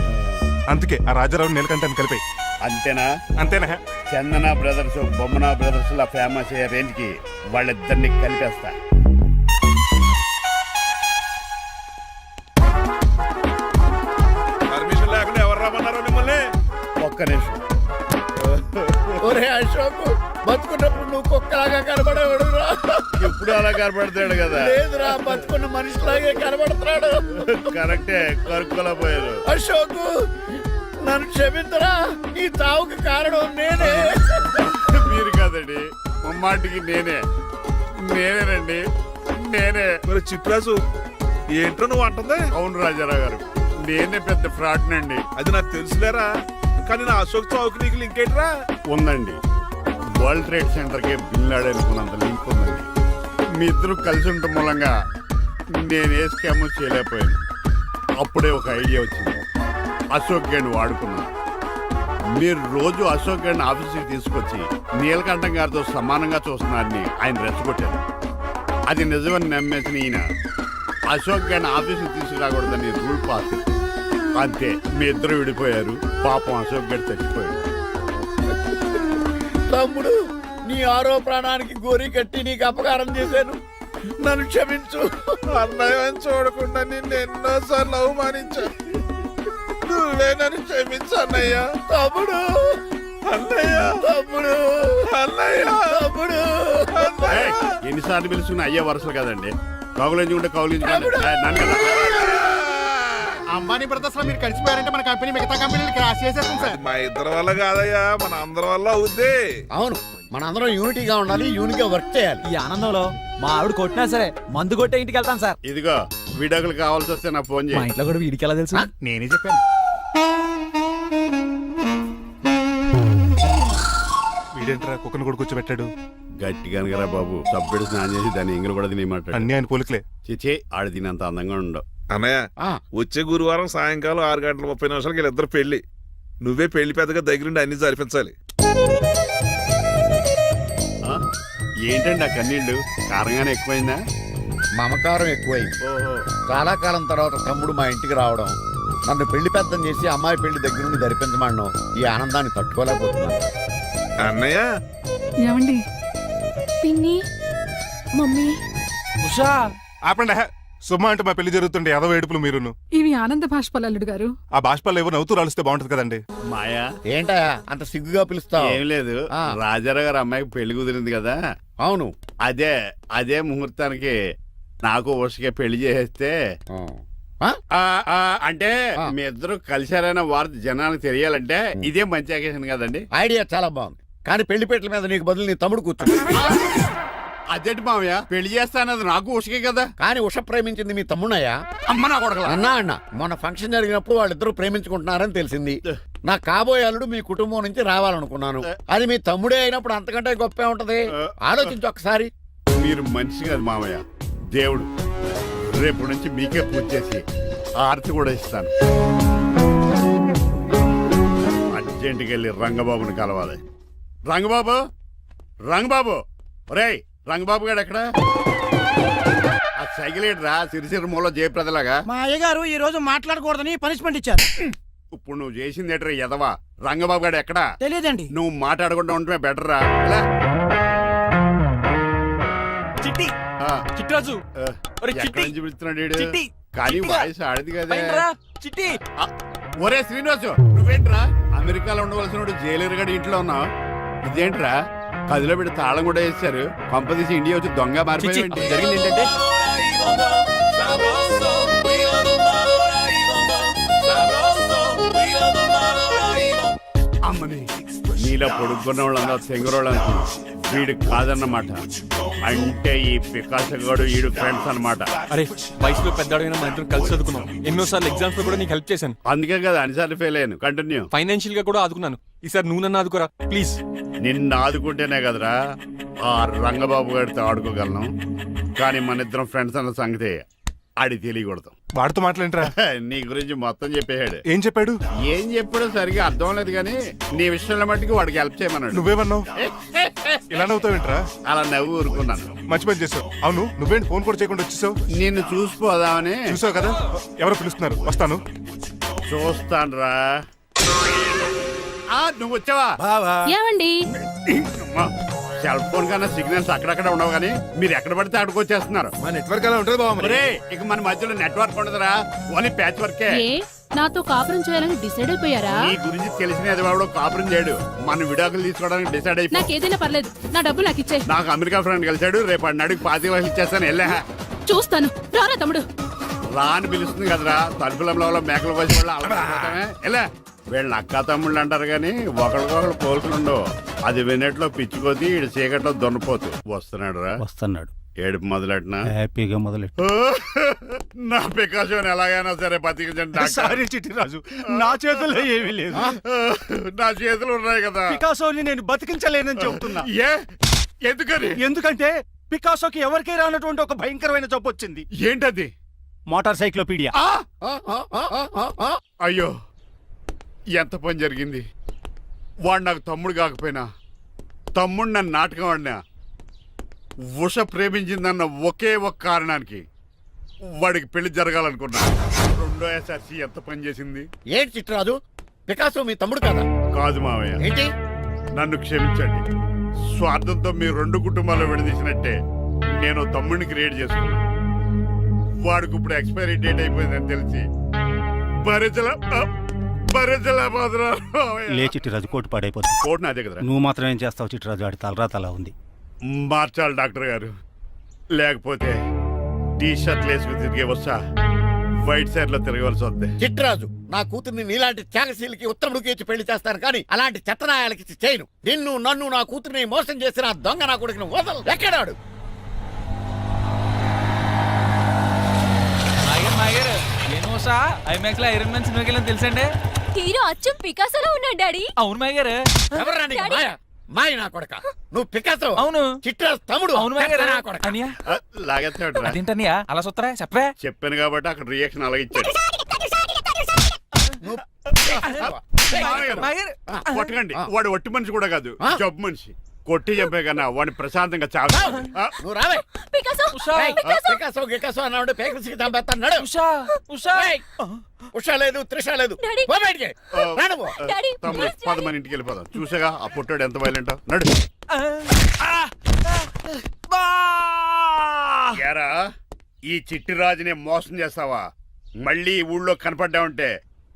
అందుకే ఆ రాజారావు నీలకంఠాన్ని కలిపాయి. అంతేనా? అంతేనా? చందన బ్రదర్స్, బొమ్మన బ్రదర్స్ లా ఫేమస్ అయ్యే రేంజ్ కి వాళ్ళిద్దరిని కలిపేస్తా. పర్మిషన్ లేకుండా ఎవరు రమ్మన్నారో మిమ్మల్ని? ఒక్క నిమిషం. ఒరే అశోక్, బతుకున్నప్పుడు నువ్వు కుక్కలాగా కనబడేవాడురా. ఇప్పుడు అలా కనబడతాడు కదా. లేదురా, బతుకున్న మనిషిలాగే కనబడుతున్నాడు. కరెక్టే, కరుక్కులా పోయారు. అశోక్, నన్ను క్షమించరా, ఈ తావుకి కారణం నేనే. మీరు కాదండి, ముమ్మాటికి నేనేనండి, నేనే. మరి చిట్రాజు ఏంట్రో నువ్వు అంటుంది? అవును రాజారావు గారు, నేనే పెద్ద ఫ్రాడ్ నండి. అది నాకు తెలుసులేరా, కానీ నా అశోక్ చౌక్ నీకు లింక్ ఏంట్రా? ఉందండి, వరల్డ్ ట్రేడ్ సెంటర్ కి బిన్ లాడెన్ అనుకున్నంత లింక్ ఉందండి. మీ ఇద్దరు కలిసి ఉండటం మూలంగా నేను ఏ స్కామ్ చేయలేకపోయాను. అప్పుడే ఒక ఐడియా వచ్చింది, అశోక్ గేణ్ వాడుకున్నాను. మీరు రోజు అశోక్ గేణ్ ఆఫీస్కి తీసుకొచ్చి నీలకంఠం గారితో సమానంగా చూస్తున్నారని ఆయన రెచ్చగొట్టారు. అది నిజమని నమ్మేసిన ఈయన అశోక్ గేణ్ ఆఫీస్కి తీసుకురాకూడదని రూల్ పాస్. అంతే, మీ ఇద్దరు విడిపోయారు. పాపం అశోక్ గేణ్ చచ్చిపోయాడు. తమ్ముడు, నీ ఆరో ప్రాణానికి గోరి కట్టి నీకు అపకారం చేశాను, నన్ను క్షమించు. అన్నయ్య చూడకుండా నిన్ను ఎన్నోసార్లు అవమానించా, నువ్వే నన్ను క్షమించు అన్నయ్య. తమ్ముడు, అన్నయ్య, తమ్ముడు, అన్నయ్య, తమ్ముడు. ఎన్నిసార్లు పిలుచుకున్న అయ్యే వరుసలు కదండి. కౌగులించుకుంటే కౌగులించుకుంటే అంబానీ బ్రదర్స్ లో మీరు కలిసిపోయారంటే మన కంపెనీ మిగతా కంపెనీలు క్రాష్ చేసేస్తాం సార్. మా ఇద్దరి వల్ల కాదయ్యా, మన అందరి వల్ల అవుద్ది. అవును, మనందరం యూనిటీగా ఉండాలి, యూనిట్గా వర్క్ చేయాలి. ఈ ఆనందంలో మా ఆవిడ కొట్టినా సరే మందు కొట్టే ఇంటికి వెళ్తాను సార్. ఇదిగో, విడాకులు కావాల్సి వస్తే నాకు ఫోన్ మా చేయి. ఇంట్లో కూడా వీడికి ఎలా తెలుసు? నేనే చెప్పాను. వీడేంట్రా కుక్కను కూడా కూర్చోబెట్టాడు? గట్టిగా అనగరా బాబు, సబ్బెడు స్నానం చేసి దాన్ని ఎంగిలి కూడా తినేయమంటాడు. అన్ని ఆయన పోలికలే. చిచే, ఆడు తినంత అందంగా ఉండవు. అన్నయ్య, వచ్చే గురువారం సాయంకాలం 6:30 వీళ్ళిద్దరు పెళ్లి. నువ్వే పెళ్లి పెద్దగా దగ్గరుండి అన్ని జరిపించాలి. ఏంటండి ఆ కన్నీళ్ళు? కారంగానే ఎక్కువైందా? మమకారం ఎక్కువైంది. చాలా కాలం తర్వాత తమ్ముడు మా ఇంటికి రావడం, నన్ను పెళ్లి పెద్దం చేసి అమ్మాయి పెళ్లి దగ్గర నుండి ధరిపించమన్నాం. ఈ ఆనందాన్ని తట్టుకోలేకపోతున్నాను. అన్నయ్య, ఏమండి? పిన్ని, మమ్మీ, ఉషా, ఆపండి. సుమ అంటే మా పెళ్లి జరుగుతుండే ఎదవ ఏడుపులు మీరును. ఇవి ఆనంద భాష్పాలు అల్లుడు గారు. ఆ బాష్పాలు ఏవో నవ్వుతూ రాలిస్తే బాగుంటది కదండి. మాయా, ఏంటా అంత సిగ్గుగా పిలుస్తావు? ఏం లేదు, రాజారావు గారు అమ్మాయికి పెళ్లి కుదిరింది కదా. అవును, అదే ముహూర్తానికి నాకు ఉషకే పెళ్లి చేసేస్తే, అంటే మీ ఇద్దరు కలిశారైన వార్త జనానికి తెలియాలంటే ఇదే మంచి అకేషన్ కదండి. ఐడియా చాలా బాగుంది, కానీ పెళ్లిపేటల మీద నీకు బదులు నీ తమ్ముడు కూర్చో. అదేంటి మామయ్య, పెళ్లి చేస్తానది నాకు ఉషకే కదా. కానీ ఉష ప్రేమించింది మీ తమ్ముడయ్యా. అమ్మ నా కొడకలా. అన్న మొన్న ఫంక్షన్ జరిగినప్పుడు వాళ్ళిద్దరూ ప్రేమించుకుంటున్నారని తెలిసింది. నా కాబోయే అల్లుడు మీ కుటుంబం నుంచి రావాలనుకున్నాను. అది మీ తమ్ముడే అయినప్పుడు అంతకంటే గొప్పే ఉంటది. ఆలోచించు ఒక్కసారి. మీరు మనిషి కాదు మామయ్య, దేవుడు. రేపు నుంచి మీకే పూజ చేసి ఆర్తి కూడా ఇస్తాను. అర్జెంటుకి వెళ్ళి రంగబాబుని కలవాలి. రంగబాబు, ఒరేయ్ రంగబాబు గారు ఎక్కడ? ఆ సైకిల్ రా, సిరిసిరి మూల జయప్రదలాగా. మా అయ్యగారు ఈ రోజు మాట్లాడకూడదని పనిష్మెంట్ ఇచ్చారు. ఇప్పుడు నువ్వు చేసింది ఎట్రా ఎదవా? రంగబాబు గారు ఎక్కడా? తెలియదండి. నువ్వు మాట్లాడకుండా ఉంటే బెటర్ రా. చిట్టి, చిట్రాజు, ఎక్కడి నుంచి పిలుస్తున్నాడు వీడు? కానీ వాయిస్ ఆడది కదా. చిట్టి, ఒరే శ్రీనివాసు, నువ్వేంట్రా అమెరికాలో ఉండవలసిన జైలర్ గడి ఇంట్లో ఉన్నావు? ఇదేంట్రా కదిలో పెట్టి తాళం కూడా వేశారు. పంపదీసి ఇండియా వచ్చి దొంగ మారిపోయింది. జరిగింది ఏంటంటే అమ్మని నీలో పొడుక్కున్న వాళ్ళందరూ తెంగురోళ్ళు అనుకున్నా వీడు కాదన్నమాట. అంటే ఈ పికాసగాడు వీడు ఫ్రెండ్స్ అన్నమాట. అరే వయసులో పెద్దవాడైనా మన ఇద్దరం కలిసి చదువుకున్నాం. ఎన్నోసార్లు ఎగ్జామ్స్ లో కూడా నీకు హెల్ప్ చేశాను. అందుకే కదా అన్నిసార్లు ఫెయిల్ అయ్యాను. కంటిన్యూ. ఫైనాన్షియల్ గా కూడా ఆదుకున్నాను. ఈసారి నువ్వు నన్ను ఆదుకోరా ప్లీజ్. నిన్ను ఆదుకుంటేనే కదరా ఆ రంగబాబు గారితో ఆడుకోగలను. కానీ మన ఇద్దరం ఫ్రెండ్స్ అన్న సంగతి ఆడి తెలియకూడదు. వాడితో మాట్లాడరా? నీ గురించి మొత్తం చెప్పేశాడు. ఏం చెప్పాడు? ఏం చెప్పాడో సరిగా అర్థం లేదు కానీ నీ విషయంలో మట్టుకు వాడికి హెల్ప్ చేయమన్నాడు. నువ్వేమన్నావు? ఇలా నవ్వుతావేంట్రా? అలా నవ్వు ఊరుకున్నాను. మంచి పని చేసావు. అవును, నువ్వేంటి ఫోన్ కూడా చేయకుండా వచ్చేసావు? నిన్ను చూసిపోదామని. చూసావు కదా, ఎవరో పిలుస్తున్నారు, వస్తాను. చూస్తానురా. నువ్వు వచ్చావా? ఏమండి సెల్ ఫోన్ కన్నా సిగ్నల్స్ అక్కడక్కడ ఉండవు కానీ మీరు ఎక్కడ పడితే అక్కడికి వచ్చేస్తున్నారు. మా నెట్వర్క్ అలా ఉంటుంది బాబు. ఒరే, ఇక మన మధ్యలో నెట్వర్క్ ఉండదురా, ఓన్లీ ప్యాచ్ వర్కే. నాతో కాపురం చేయాలని డిసైడ్ అయిపోయారా? నీ గురించి తెలిసిన ఎదవాడు కాపురం చేయడు. మన విడాకులు తీసుకోవడానికి డిసైడ్ అయిపోయి. నాకు ఏదైనా పర్లేదు, నా డబ్బు నాకు ఇచ్చే. నాకు అమెరికా ఫ్రెండ్ కలిశాడు, రేపు అడిగి 25 లక్షలు ఇచ్చేస్తాను. వెళ్ళా చూస్తాను, రారా తమ్ముడు. రాని పిలుస్తుంది కదరా, తలుపులంలో మేకలు పోసి వాళ్ళు అలా ఎలా. వీళ్ళ అక్క తమ్ముళ్ళు అంటారు కానీ ఒకరికొకరు పోల్చుండవు. అది వినట్లో పిచ్చుకోతి, ఇటు చీకట్లో దొన్నపోతు. వస్తున్నాడు రా. వస్తున్నాడు. ఏడుపు మొదలెట్నా? హ్యాపీగా మొదలెట్టు. నా పికాసోని ఎలాగైనా సరే బతికించండి. సారీ చిట్టిరాజు, నా చేతుల్లో ఏమీ లేదు. నా చేతులు ఉన్నాయి కదా. పికాసోని నేను బతికించలేనని చెబుతున్నా. ఎందుకని? ఎందుకంటే పికాసోకి ఎవరికీ రానటువంటి ఒక భయంకరమైన జబ్బు వచ్చింది. ఏంటది? Motor cyclopaedia. అయ్యో, ఎంత పని జరిగింది. వాడు నాకు తమ్ముడు కాకపోయినా తమ్ముడు నన్ను నాటకం ఆడినా ఉష ప్రేమించిందన్న ఒకే ఒక కారణానికి వాడికి పెళ్లి జరగాలనుకున్నా. రెండో ఎస్ఆర్సి ఎంత పని చేసింది. ఏంటి చిట్రాజు, పికాసో మీ తమ్ముడు కదా? కాదు మావయ్య, ఏంటి? నన్ను క్షమించండి. స్వార్థంతో మీ రెండు కుటుంబాలు విడదీసినట్టే నేను తమ్ముడిని క్రియేట్ చేసుకున్నా. వాడికి ఇప్పుడు ఎక్స్పైరీ డేట్ అయిపోయిందని తెలిసి లే చిట్టిరాజు, కోటు పాడైపోతుంది. కోట్ నాదే కదరా. నువ్వు మాత్రం ఏం చేస్తావు చిట్టిరాజు? ఆడి తలరా తల ఉంది. మార్చాలి డాక్టర్ గారు, లేకపోతే టీ షర్ట్లు వేసుకుని తిరిగే వస్తా వైట్ సైడ్ లో తిరగవలసి వద్దే. చిట్రాజు, నా కూతుర్ని నీలాంటి త్యాగశీలకి ఉత్తముడికి ఇచ్చి పెళ్లి చేస్తాను కానీ అలాంటి చెత్తనాయాలకి ఇచ్చి చేయను. నిన్ను నన్ను నా కూతుర్ని మోసం చేసిన దొంగ నా కొడుకుని వదలు. ఎక్కడాడు? ఐమాక్స్ లో ఐరన్ మ్యాన్ సినిమాకి వెళ్ళని తెలుసండి. హీరో అచ్చం పికాసోలో ఉన్నాడు డాడీ. అవును మాయ గారు. ఎవరా నీకు మాయ? మాయ నా కొడక. నువ్వు పికాసో? అవును. చిట్రాజు తమ్ముడు? అవును మాయ గారు. నా కొడక. అనియా లాగేస్తాడు. అదేంటనియా అలా చూస్తారా? చెప్పే. చెప్పాను కాబట్టి అక్కడ రియాక్షన్ అలాగే ఇచ్చాడు. కొట్టకండి, వాడు ఒట్టి మనిషి కూడా కాదు, జబ్బు మనిషి. కొట్టి చెప్పే కన్నా వాడిని ప్రశాంతంగా చావు. నువ్వు రావే. పికాసో పికాసో గికాసో అన్నాడు, పేకల్సి చంపేస్తాడు. ఉషా ఉషా ఉషా లేదు, త్రిష లేదు. డాడీ. పో బయటికి. రా నువ్వు. డాడీ, తమ్ముడు, please, పద మన ఇంటికి వెళ్ళిపోదాం. చూసాగా ఆ పుట్టాడు ఎంత వైలెంట్. నడు. ఏరా, ఈ చిట్టిరాజుని మోసం చేస్తావా? మళ్ళీ ఈ ఊళ్ళో కనపడ్డావంటే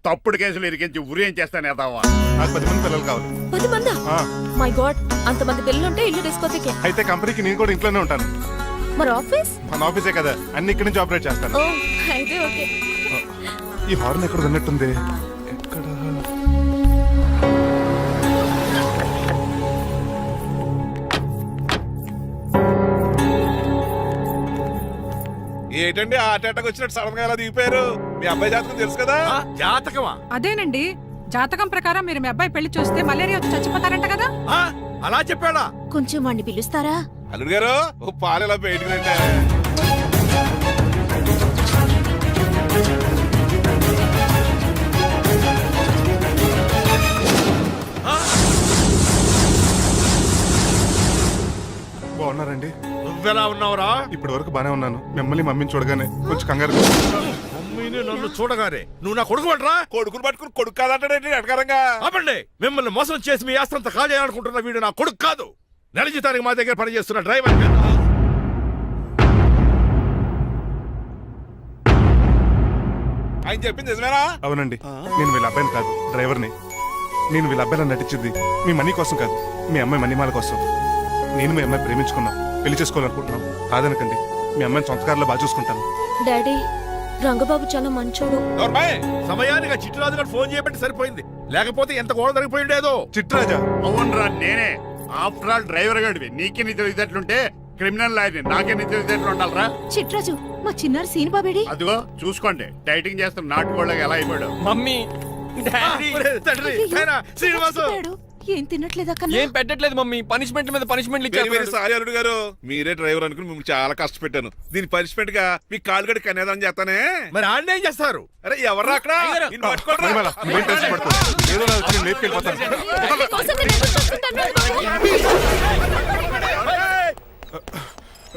తప్పుడు కేసులు ఇరికించి ఉరేం చేస్తాను ఎదావా. నాకు 10 మంది పిల్లలు కావాలి. 10 మందా? ఆ, మై గాడ్, అంతమంది పిల్లలుంటే ఇల్లు డిస్కోతికే. అయితే కంపెనీకి నేను కూడా ఇంట్లోనే ఉంటాను. మరి ఆఫీస్? మన ఆఫీసే కదా, అన్ని ఇక్కడి నుంచి ఆపరేట్ చేస్తాను. ఓ, అయితే ఓకే. ఈ హార్న్ ఎక్కడ విన్నట్టుంది. ఎక్కడ? ఏంటండి ఆ అటాక్ వచ్చినట్టు సడన్ గా ఎలా దిగిపోయారు? మీ అబ్బాయి జాతకం తెలుసు కదా? జాతకమా? అదేనండి, జాతకం ప్రకారం మీరు మీ అబ్బాయి పెళ్లి చూస్తే మలేరియా వచ్చి చచ్చిపోతారంట కదా. అలా చెప్పాడా? కొంచెం వాడిని పిలుస్తారా? అల్లుడు గారు, ఓ పాలు ఇలా బయటకు రండి. బాగున్నారండి? నువ్వెలా ఉన్నావురా? ఇప్పటి వరకు బానే ఉన్నాను. మిమ్మల్ని మమ్మీని చూడగానే కొంచెం కంగారు. మమ్మీని నన్ను చూడగానే నువ్వు నా కొడుకు పడరా? కొడుకుని పట్టుకుని కొడుకు కాదంటాడేంటి అటకారంగా? అవ్వండి, మిమ్మల్ని మోసం చేసి మీ ఆస్తంతా కాజేయాలనుకుంటున్న వీడు నా కొడుకు కాదు. నెల జీతానికి మా దగ్గర పనిచేస్తున్న డ్రైవర్. ఆయన చెప్పింది నిజమేనా? అవునండి, నేను వీళ్ళ అబ్బాయిని కాదు, డ్రైవర్ని. నేను వీళ్ళ అబ్బాయిలా నటించింది మీ మనీ కోసం కాదు, మీ అమ్మాయి మణిమాల కోసం. నేను మీ అమ్మాయి ప్రేమించుకున్నాం, పెళ్లి చేసుకోవాలనుకుంటున్నాం. కాదనకండి, మీ అమ్మాయిని సొంతకారులో బాగా చూసుకుంటాను. డాడీ రంగబాబు చాలా మంచోడు. నోర్మాయ్, సమయానికి చిట్టురాజు గారు ఫోన్ చేయబట్టి సరిపోయింది, లేకపోతే ఎంత గోడ జరిగిపోయి ఉండేదో. చిట్రాజా, అవునరా నేనే. ఆఫ్టర్ ఆల్ డ్రైవర్ గడివి నీకే నీ తెలివితేటలుంటే క్రిమినల్ లాయర్ని నాకే నీ తెలివితేటలు ఉండాలరా. చిట్రాజు మా చిన్నారి సీన్ బాబేడి. అదిగో చూసుకోండి, డైటింగ్ చేస్తున్న నాటుకోళ్ళకి ఎలా అయిపోయాడు. మమ్మీ డాడీ తండ్రి, నాయనా, శ్రీనివాసు. ఏం తినట్లేదా ఏం పెట్టట్లేదు మమ్మీ, పనిష్మెంట్ మీద పనిష్మెంట్ ఇచ్చారు. సారీ అల్లుడు గారు, మీరే డ్రైవర్ అనుకుని మిమ్మల్ని చాలా కష్టపెట్టాను. దీని పనిష్మెంట్ గా మీ కాలు గడి కన్యాదానం చేస్తానే. మరి ఆడ ఏం చేస్తారు? అరే ఎవరు అక్కడ? నిన్ను పట్టుకోరా. మణిమాల, నువ్వేం టెన్షన్ పడకు. ఏదో నా వచ్చి నేను లేపుకెళ్ళిపోతాను. కోసం నేను ఎదురు చూస్తుంటాను, రంగబాబు.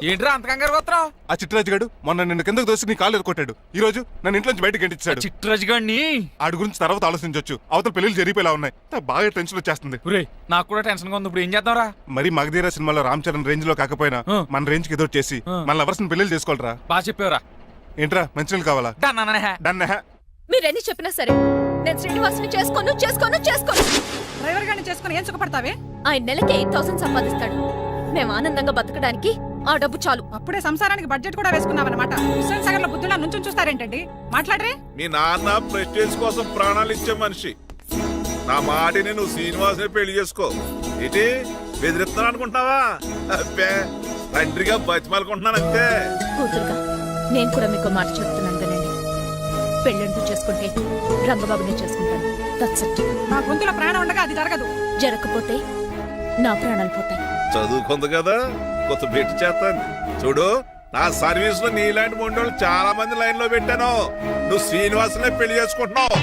ఏంట్రా అంత కంగారు పోతున్నావు? ఆ చిట్రాజు గడు మొన్న నిన్ను కిందకు దోసి నీ కాలు ఎదుకొట్టాడు. ఈ రోజు నన్ను ఇంట్లోంచి బయటకు గంటించాడు. చిట్రాజు గారిని ఆడి గురించి తర్వాత ఆలోచించవచ్చు. అవతల పెళ్లిళ్ళు జరిగిపోయేలా ఉన్నాయి. నాకు బాగా టెన్షన్ వచ్చేస్తుంది. నాకు కూడా టెన్షన్ గా ఉంది. ఇప్పుడు ఏం చేద్దాంరా? మరి మగధీర సినిమాలో రామ్ చరణ్ రేంజ్ లో కాకపోయినా మన రేంజ్ కి ఎదురు చేసి మన లవర్స్ పెళ్లి చేసుకోవాలరా. బాగా చెప్పేవరా. ఏంట్రా మంచినీళ్ళు కావాలా? డన్. మీరెన్ని చెప్పినా సరే నేను శ్రీనివాసుని చేసుకోను. డ్రైవర్ గారిని చేసుకుని ఏం సుఖపడతావే? ఆయన నెలకి 8,000 సంపాదిస్తాడు. మేము ఆనందంగా బతకడానికి ఆ డబ్బు చాలు. అప్పుడే సంసారానికి బడ్జెట్ కూడా వేసుకున్నావన్నమాట. హుస్సేన్ సాగర్ లో బుద్ధులా నుంచి చూస్తారేంటండి? మాట్లాడరే. మీ నాన్న ప్రెస్టేజ్ కోసం ప్రాణాలు ఇచ్చే మనిషి. నా మాటిని నువ్వు శ్రీనివాసుని పెళ్లి చేసుకో. ఏంటి బెదిరిస్తున్నాను అనుకుంటున్నావా? అబ్బే, తండ్రిగా బతిమాలకుంటున్నాను అంతే. కూతురుగా నేను కూడా మీకు మాట చెప్తున్నాను కదండి, పెళ్ళంటూ చేసుకుంటే రంగబాబునే చేసుకుంటాను. That's it. మా గొంతులో ప్రాణం ఉండగా అది జరగదు. జరగకపోతే నా ప్రాణాలు పోతాయి. చదువుకుంది కదా, కొత్త పెట్టి చేస్తాను. చూడు, నా సర్వీస్ లో నీలాంటి మొండోళ్ళు చాలా మంది లైన్ లో పెట్టాను. నువ్వు శ్రీనివాసునే పెళ్లి చేసుకుంటున్నావు.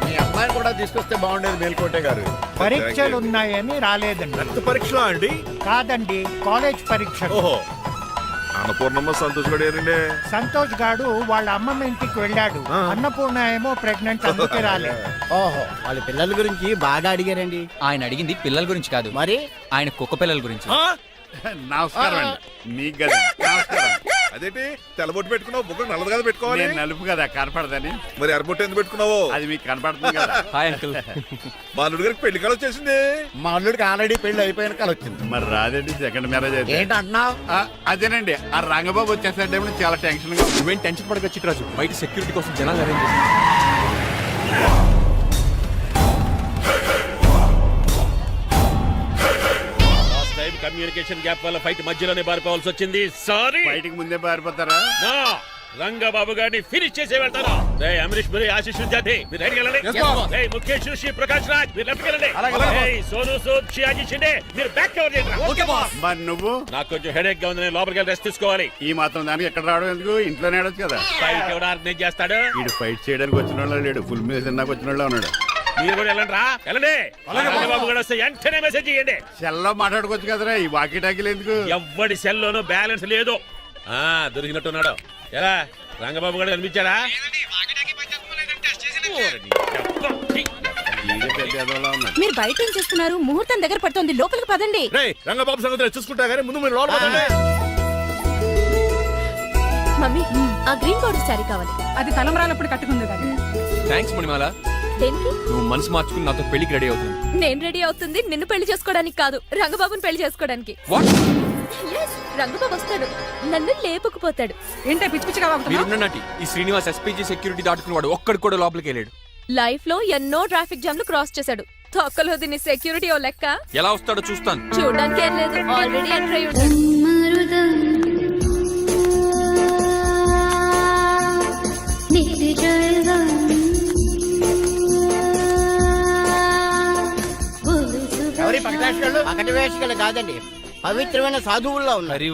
మీ అమ్మాయిని కూడా తీసుకొస్తే బాగుండేది మేల్కోటే గారు. పరీక్షలు ఉన్నాయని రాలేదండి. రక్త పరీక్షలా అండి? కాదండి, కాలేజ్ పరీక్ష. ఓహో, అన్నపూర్ణమ్మ సంతోష్ గడేనండి. సంతోష్ గాడు వాళ్ళ అమ్మమ్మ ఇంటికి వెళ్ళాడు. అన్నపూర్ణ ఏమో ప్రెగ్నెంట్, అందుకే రాలేదు. ఓహో, వాళ్ళ పిల్లల గురించి బాగా అడిగారండి. ఆయన అడిగింది పిల్లల గురించి కాదు, మరి ఆయన కుక్క పిల్లల గురించి. నమస్కారం అండి. మీకు కదా నమస్కారం. అదేంటి తెల్లబొట్టు పెట్టుకున్నావు? బుగ్గ నల్లది కదా పెట్టుకోవాలి. నేను నలుపు కదా కనపడదని. మరి ఎర్రబొట్టు ఎందుకు పెట్టుకున్నావు? అది మీకు కనపడుతుంది కదా. Hi uncle. మా అల్లుడి గారికి పెళ్లి కాలం వచ్చేసింది. మా అల్లుడికి ఆల్రెడీ పెళ్లి అయిపోయిన కాలం వచ్చింది. మరి రాదండి, సెకండ్ మ్యారేజ్ అయితే. ఏంటంటున్నావు? అదేనండి, ఆ రంగబాబు వచ్చేసరికి చాలా టెన్షన్ గా. నువ్వేం టెన్షన్ పడక చిట్రాజు, బయట సెక్యూరిటీ కోసం జనాలు అరేంజ్ చేసి. కమ్యూనికేషన్ గ్యాప్ వల్ల ఫైట్ మధ్యలోనే పారిపోవాల్సి వచ్చింది. సారీ. బయటికి ముందే పారిపోతారా? రంగబాబు గారిని ఫినిష్ చేసి వెళ్తాను. అమరీష్ మరి ఆశీష్ విద్యార్థి మీరు రైట్ వెళ్ళండి. ముఖేష్ ఋషి ప్రకాష్ రాజ్ మీరు లెఫ్ట్ వెళ్ళండి. సోను సూద్ షియాజీ షిండే మీరు బ్యాక్ కవర్ చేయండి. మరి నువ్వు? నాకు కొంచెం హెడేక్ గా ఉంది, నేను లోపలికి వెళ్ళి రెస్ట్ తీసుకోవాలి. ఈ మాత్రం దానికి ఎక్కడ రావడం ఎందుకు? ఇంట్లోనే ఆడొచ్చు కదా. ఫైట్ ఎవరు ఆర్గనైజ్ చేస్తాడు? వీడు ఫైట్ చేయడానికి వచ్చిన వాళ్ళు లేడు, ఫుల్ మీద తిన్నాక వచ్చిన వాళ్ళు ఉన్నాడు. మీరు కూడా వెళ్ళండి రా, వెళ్ళండి. రంగబాబు గారు వస్తే వెంటనే మెసేజ్ చేయండి. సెల్లో మాట్లాడుకోవచ్చు కదరా, ఈ వాకీ టాకీలు ఎందుకు? ఎవ్వడి సెల్లోనూ బ్యాలెన్స్ లేదు. దొరికినట్టున్నాడు. ఎలా రంగబాబు గారు కనిపించారా? మీరు బయట ఏం చేస్తున్నారు? ముహూర్తం దగ్గర పడుతుంది, లోపలికి పదండి. రంగబాబు సంగతి చూసుకుంటా గానీ ముందు మీరు లోపల పదండి. మమ్మీ ఆ గ్రీన్ బోర్డర్ శారీ కావాలి. అది తలంబ్రాలప్పుడు కట్టుకుంది కానీ. థ్యాంక్స్ మణిమాల, దేనికి? నువ్వు మనసు మార్చుకుని నాతో పెళ్లికి రెడీ అవుతుంది. నేను రెడీ అవుతుంది నిన్ను పెళ్లి చేసుకోవడానికి కాదు, రంగబాబుని పెళ్లి చేసుకోవడానికి. Yes, రంగబాబు వస్తాడు, నన్ను లేపుకుపోతాడు. ఏంటే పిచ్చి పిచ్చిగా వాగుతున్నావ్? మీరున్నటి ఈ శ్రీనివాస్ ఎస్పీజీ సెక్యూరిటీ దాటుకుని వాడు ఒక్కడు కూడా లోపలికి వెళ్ళాడు. లైఫ్ లో ఎన్నో ట్రాఫిక్ జామ్లు క్రాస్ చేశాడు. తొక్కలో దీన్ని సెక్యూరిటీ ఓ లెక్క. ఎలా వస్తాడో చూస్తాను. చూడడానికి ఏం లేదు, ఆల్రెడీ ఎంటర్ అయి ఉంటాడు. ఎవరి పకటి వేషగాళ్ళు కాదండి, పవిత్రమైన సాధువుల్లో ఉన్నారు.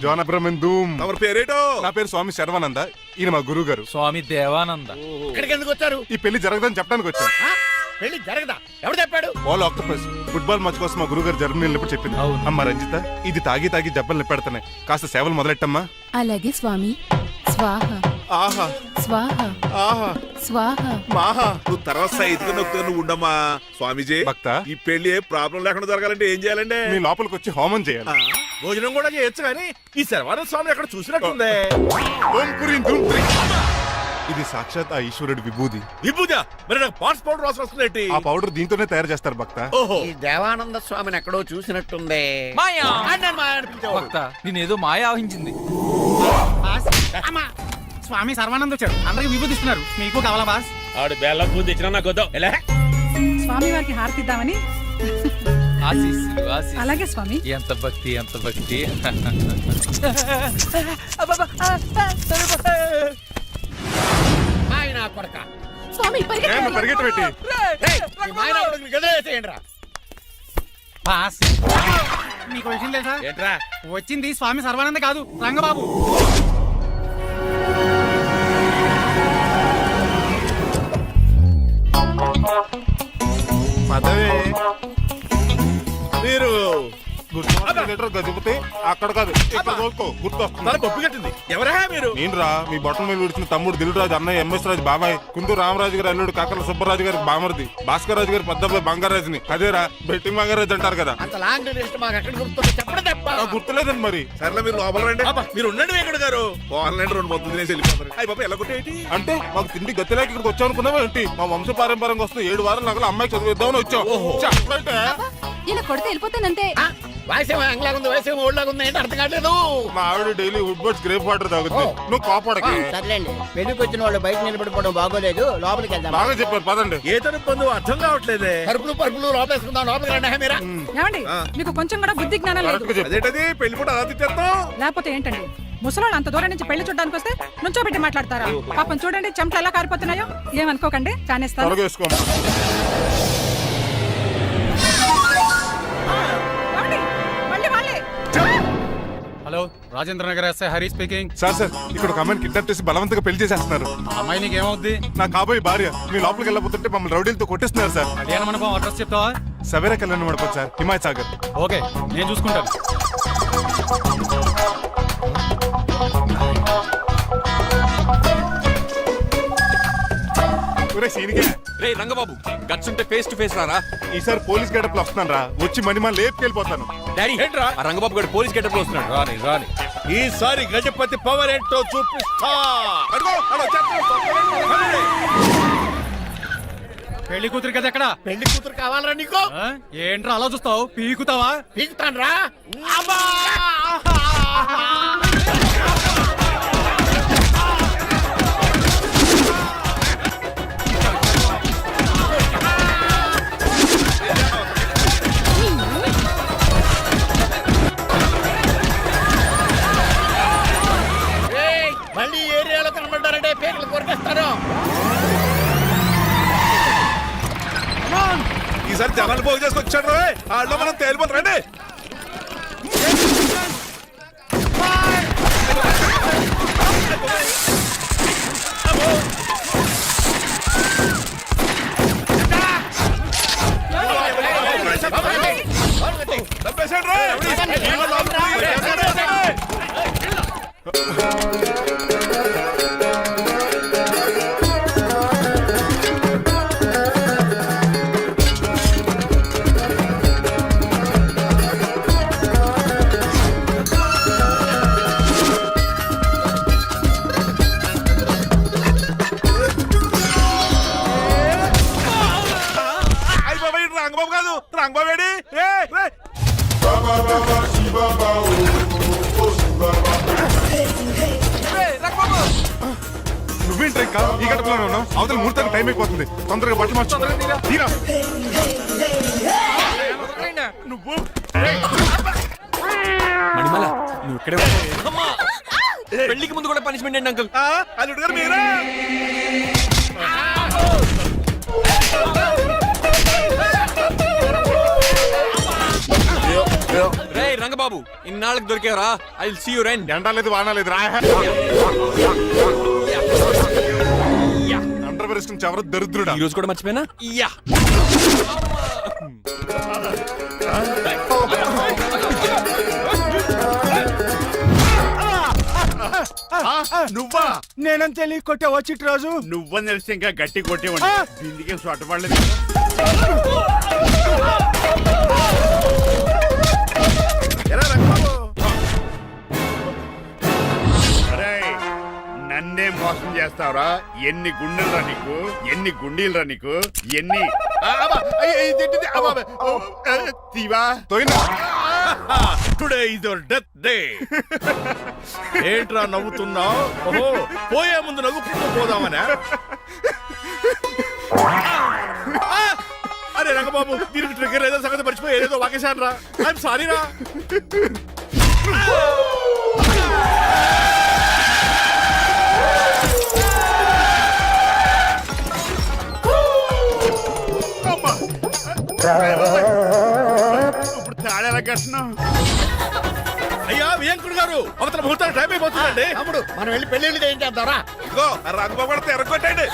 జోన బ్రహ్మం. తమరి పేరేటో? నా పేరు స్వామి శర్వానంద. ఈయన మా గురువు గారు స్వామి దేవానంద. ఇక్కడికి ఎందుకు వచ్చారు? ఈ పెళ్లి జరగదని చెప్పడానికి వచ్చాను. పెళ్లి జరగదా? ఎవరు చెప్పాడు? వాల్ ఆక్టోపస్ ఫుట్బాల్ మ్యాచ్ కోసం మా గురువు గారు జర్మనీ వెళ్ళినప్పుడు చెప్పింది. అమ్మ రంజిత, ఇది తాగి తాగి జబ్బలు నిప్పెడుతున్నాయి, కాస్త సేవలు మొదలెట్టమ్మా. అలాగే స్వామి. స్వాహ ఆహా స్వాహ ఆహా స్వాహ. మాహా. నువ్వు తర్వాత సైతుగా నొక్కుతా నువ్వు ఉండమ్మా. స్వామీజీ, భక్త, ఈ పెళ్లి ఏ ప్రాబ్లం లేకుండా జరగాలంటే ఏం చేయాలండి? మీ లోపలికి వచ్చి హోమం చేయాలి. భోజనం కూడా చేయొచ్చు కానీ ఈ శర్వానంద స్వామి ఎక్కడ చూసినట్టుంది. ఓం పురీం ధూమ్ త్రీ. ఇది సాక్షాత్ ఆ ఈశ్వరుడి విభూది. విభూజ మరి నాకు పాన్స్ పౌడర్ వాసన వస్తుంది. ఆ పౌడర్ దీంతోనే తయారు చేస్తారు భక్త. ఓహో ఈ దేవానంద స్వామిని ఎక్కడో చూసినట్టుంది. మాయా అన్నాను మా ఆయన పిలిచేవాడు. భక్త నేనేదో మాయ ఆవహించింది. స్వామి సర్వానంద వచ్చాడు, అందరికి విభూతిస్తున్నారు. మీకు కావాలా బాస్? ఆడు బెల్లం పూజ తెచ్చినా నాకు వద్దాం. ఎలా స్వామి వారికి హారతిద్దామని. ఆశీస్సులు ఆశీస్సులు. అలాగే స్వామి. ఎంత భక్తి ఎంత భక్తి. ఆయన కొడక స్వామి పరిగెట్టు పెట్టి బాస్, మీకు విషయం తెలుసా? ఏంట్రా వచ్చింది స్వామి సర్వానంద కాదు, రంగబాబు. పదవే మీరు గజపతి అక్కడ కాదు ఇక్కడ చూసుకో గుర్తొస్తుంది. తల పప్పు కట్టింది. ఎవరా మీరు? నేను రా మీ బొట్టల మీద విడిచిన తమ్ముడు దిల్రాజు, అన్నయ్య ఎంఎస్ రాజు బాబాయ్, కుందూరు రామరాజు గారి అల్లుడు కాకల సుబ్బరాజు గారికి బామర్ది, భాస్కర్ రాజు గారి పెద్దబ్బాయి బంగారాజుని. అదేరా బెట్టింగ్ బంగారాజు అంటారు కదా. అంత లాంగ్ లిస్ట్ మాకు ఎక్కడ గుర్తుంది చెప్పడం తప్ప. గుర్తులేదండి మరి. సర్లే మీరు లోపల రండి. మీరు ఉండండి వెంకట గారు. ఆన్లైన్ 2 మొత్తం తినేసి వెళ్ళిపోతారు. అయ్యి బాబా ఎలా కొట్టేటి అంటే మాకు తిండి గతిలేక ఇక్కడికి వచ్చాం అనుకున్నావా ఏంటి? మా వంశ పారంపర్యంగా వస్తుంది 7 వారాలు నగలు అమ్మాయికి చదివిద్దామని వచ్చాం. చెప్పంటే ఇలా కొడితే వెళ్ళిపోతానంతే. వయసేమో ఎంగ్లాగా ఉంది, వయసేమో ఓల్డ్లాగా ఉంది, ఏంటి అర్థం కావట్లేదు. మా ఆవిడ daily Woodward's gripe water తాగుతుంది. నువ్వు కాపాడకి. సర్లేండి, పెళ్లికి వచ్చిన వాళ్ళు బయట నిలబడిపోవడం బాగోలేదు, లోపలికి వెళ్దాం. బాగా చెప్పారు పదండి. ఏ తరపు పొందు అర్థం కావట్లేదే. పరుపులు పరుపులు లోపలేసుకుందాం, లోపలికి రండి. మీరా ఏమండి మీకు కొంచెం కూడా బుద్ధి జ్ఞానం లేదు. కరెక్ట్గా చెప్పు. అదేంటది పెళ్లి కూడా అలా తిట్టేస్తాం. లేకపోతే ఏంటండి ముసలోళ్ళు అంత దూరం నుంచి పెళ్లి చూడడానికి వస్తే నుంచోబెట్టి మాట్లాడతారా? పాపం చూడండి చెమటలు ఎలా కారిపోతున్నాయో. ఏమనుకోకండి, చానేస్తాను. త్వరగా వేసుకోమ్మా. ఏమండి? మళ్ళీ వాళ్ళే. Hello, Rajendra Nagar SI Hari speaking. Sir ఇక్కడ ఒక అమ్మాయిని కిడ్నాప్ చేసి బలవంతంగా పెళ్లి చేసేస్తున్నారు. అమ్మాయి నీకు ఏమవుద్ది? నా కాబోయే భార్య. మీ లోపలికి వెళ్ళబోతుంటే మమ్మల్ని రౌడీలతో కొట్టేస్తున్నారు సార్. కళ్యాణ మండపం అడ్రస్ చెప్తావా? సవేరా కళ్యాణ మండపం సార్, హిమాయత్ సాగర్. ఓకే, నేను చూసుకుంటాను. ఒరే సీనిగా, రే రంగబాబు గట్స్ ఉంటే ఫేస్ టు ఫేస్ రారా. ఈసారి పోలీస్ గెటప్ లో వస్తున్నాను రా. వచ్చి మణిమా లేపుకెళ్ళిపోతాను. డాడీ ఏంట్రా? ఆ రంగబాబు గారు పోలీస్ గెటప్ లో వస్తున్నాడు. రాని రాని ఈసారి గజపతి పవర్ ఏంటో చూపిస్తా. అడుగో, అడుగో, చెప్పు. పెళ్లి కూతురు కదా ఎక్కడ? పెళ్లి కూతురు కావాలరా నీకు? ఏంట్రా అలా చూస్తావు? పీకుతావా? పీకుతాను రా. మళ్ళీ ఏరియాలో కనబడ్డారంటే పేర్లు కొరికేస్తారు. ఈసారి జనాలు పోగు చేసుకొచ్చాడు. వాళ్ళు మనం తేలిపోతారండి. రంగబాబు కాదు, రంగబాబు ఏడి? నువ్వేంటి ఇంకా ఈ గడపలోనే ఉన్నావు? అవతల ముహూర్తానికి టైం అయిపోతుంది. తొందరగా బట్టలు మార్చు. తీరా. నువ్వు మణిమల నువ్వు ఇక్కడే ఉన్నావు. పెళ్లికి ముందు కూడా పనిష్మెంట్ ఏంటి అంకుల్? అల్లుడు గారు మీరా? రే రంగబాబు ఇన్నాళ్ళకి దొరికేవరా. I will see you rain. ఎండాలేదు వానాలేదు రా. అండర్వేర్ ఇష్టం చెవర దరిద్రుడా. ఈ రోజు కూడా మర్చిపోయినా. యా నువ్వా? నేనంతే కొట్టే వచ్చి రోజు నువ్వని తెలిసి ఇంకా గట్టి కొట్టేవాడి. దీనికి సొట్టపడలేదు. ఎలా రంగబాబు? నన్నే మోసం మోసం చేస్తావురా? ఎన్ని గుండెలరా నీకు, ఎన్ని గుండీలరా నీకు, ఎన్ని ఆ, అబ్బా, ఇదేంటిది? అబ్బా, అబ్బా, తీవా తోయినా today is your death day. ఏంట్రా నవ్వుతున్నావు? ఓహో, పోయే ముందు నవ్వుకుంటూ పోదామనా? అరే రంగబాబు, దీనికి ట్రిగ్గర్ ఏదో సంగతి మర్చిపోయి ఏదో వాకేశాను రా. ఐఎమ్ సారీ రా. ఇప్పుడు తాడేలా కట్టినావు? అయ్యా వియంకుడు గారు, అవతల ముహూర్తానికి టైం అయిపోతుందండి. తమ్ముడు మనం వెళ్ళి పెళ్ళిళ్ళు చేయించేద్దారా? ఇదిగో రంగబాబు ఎరగొట్టండి.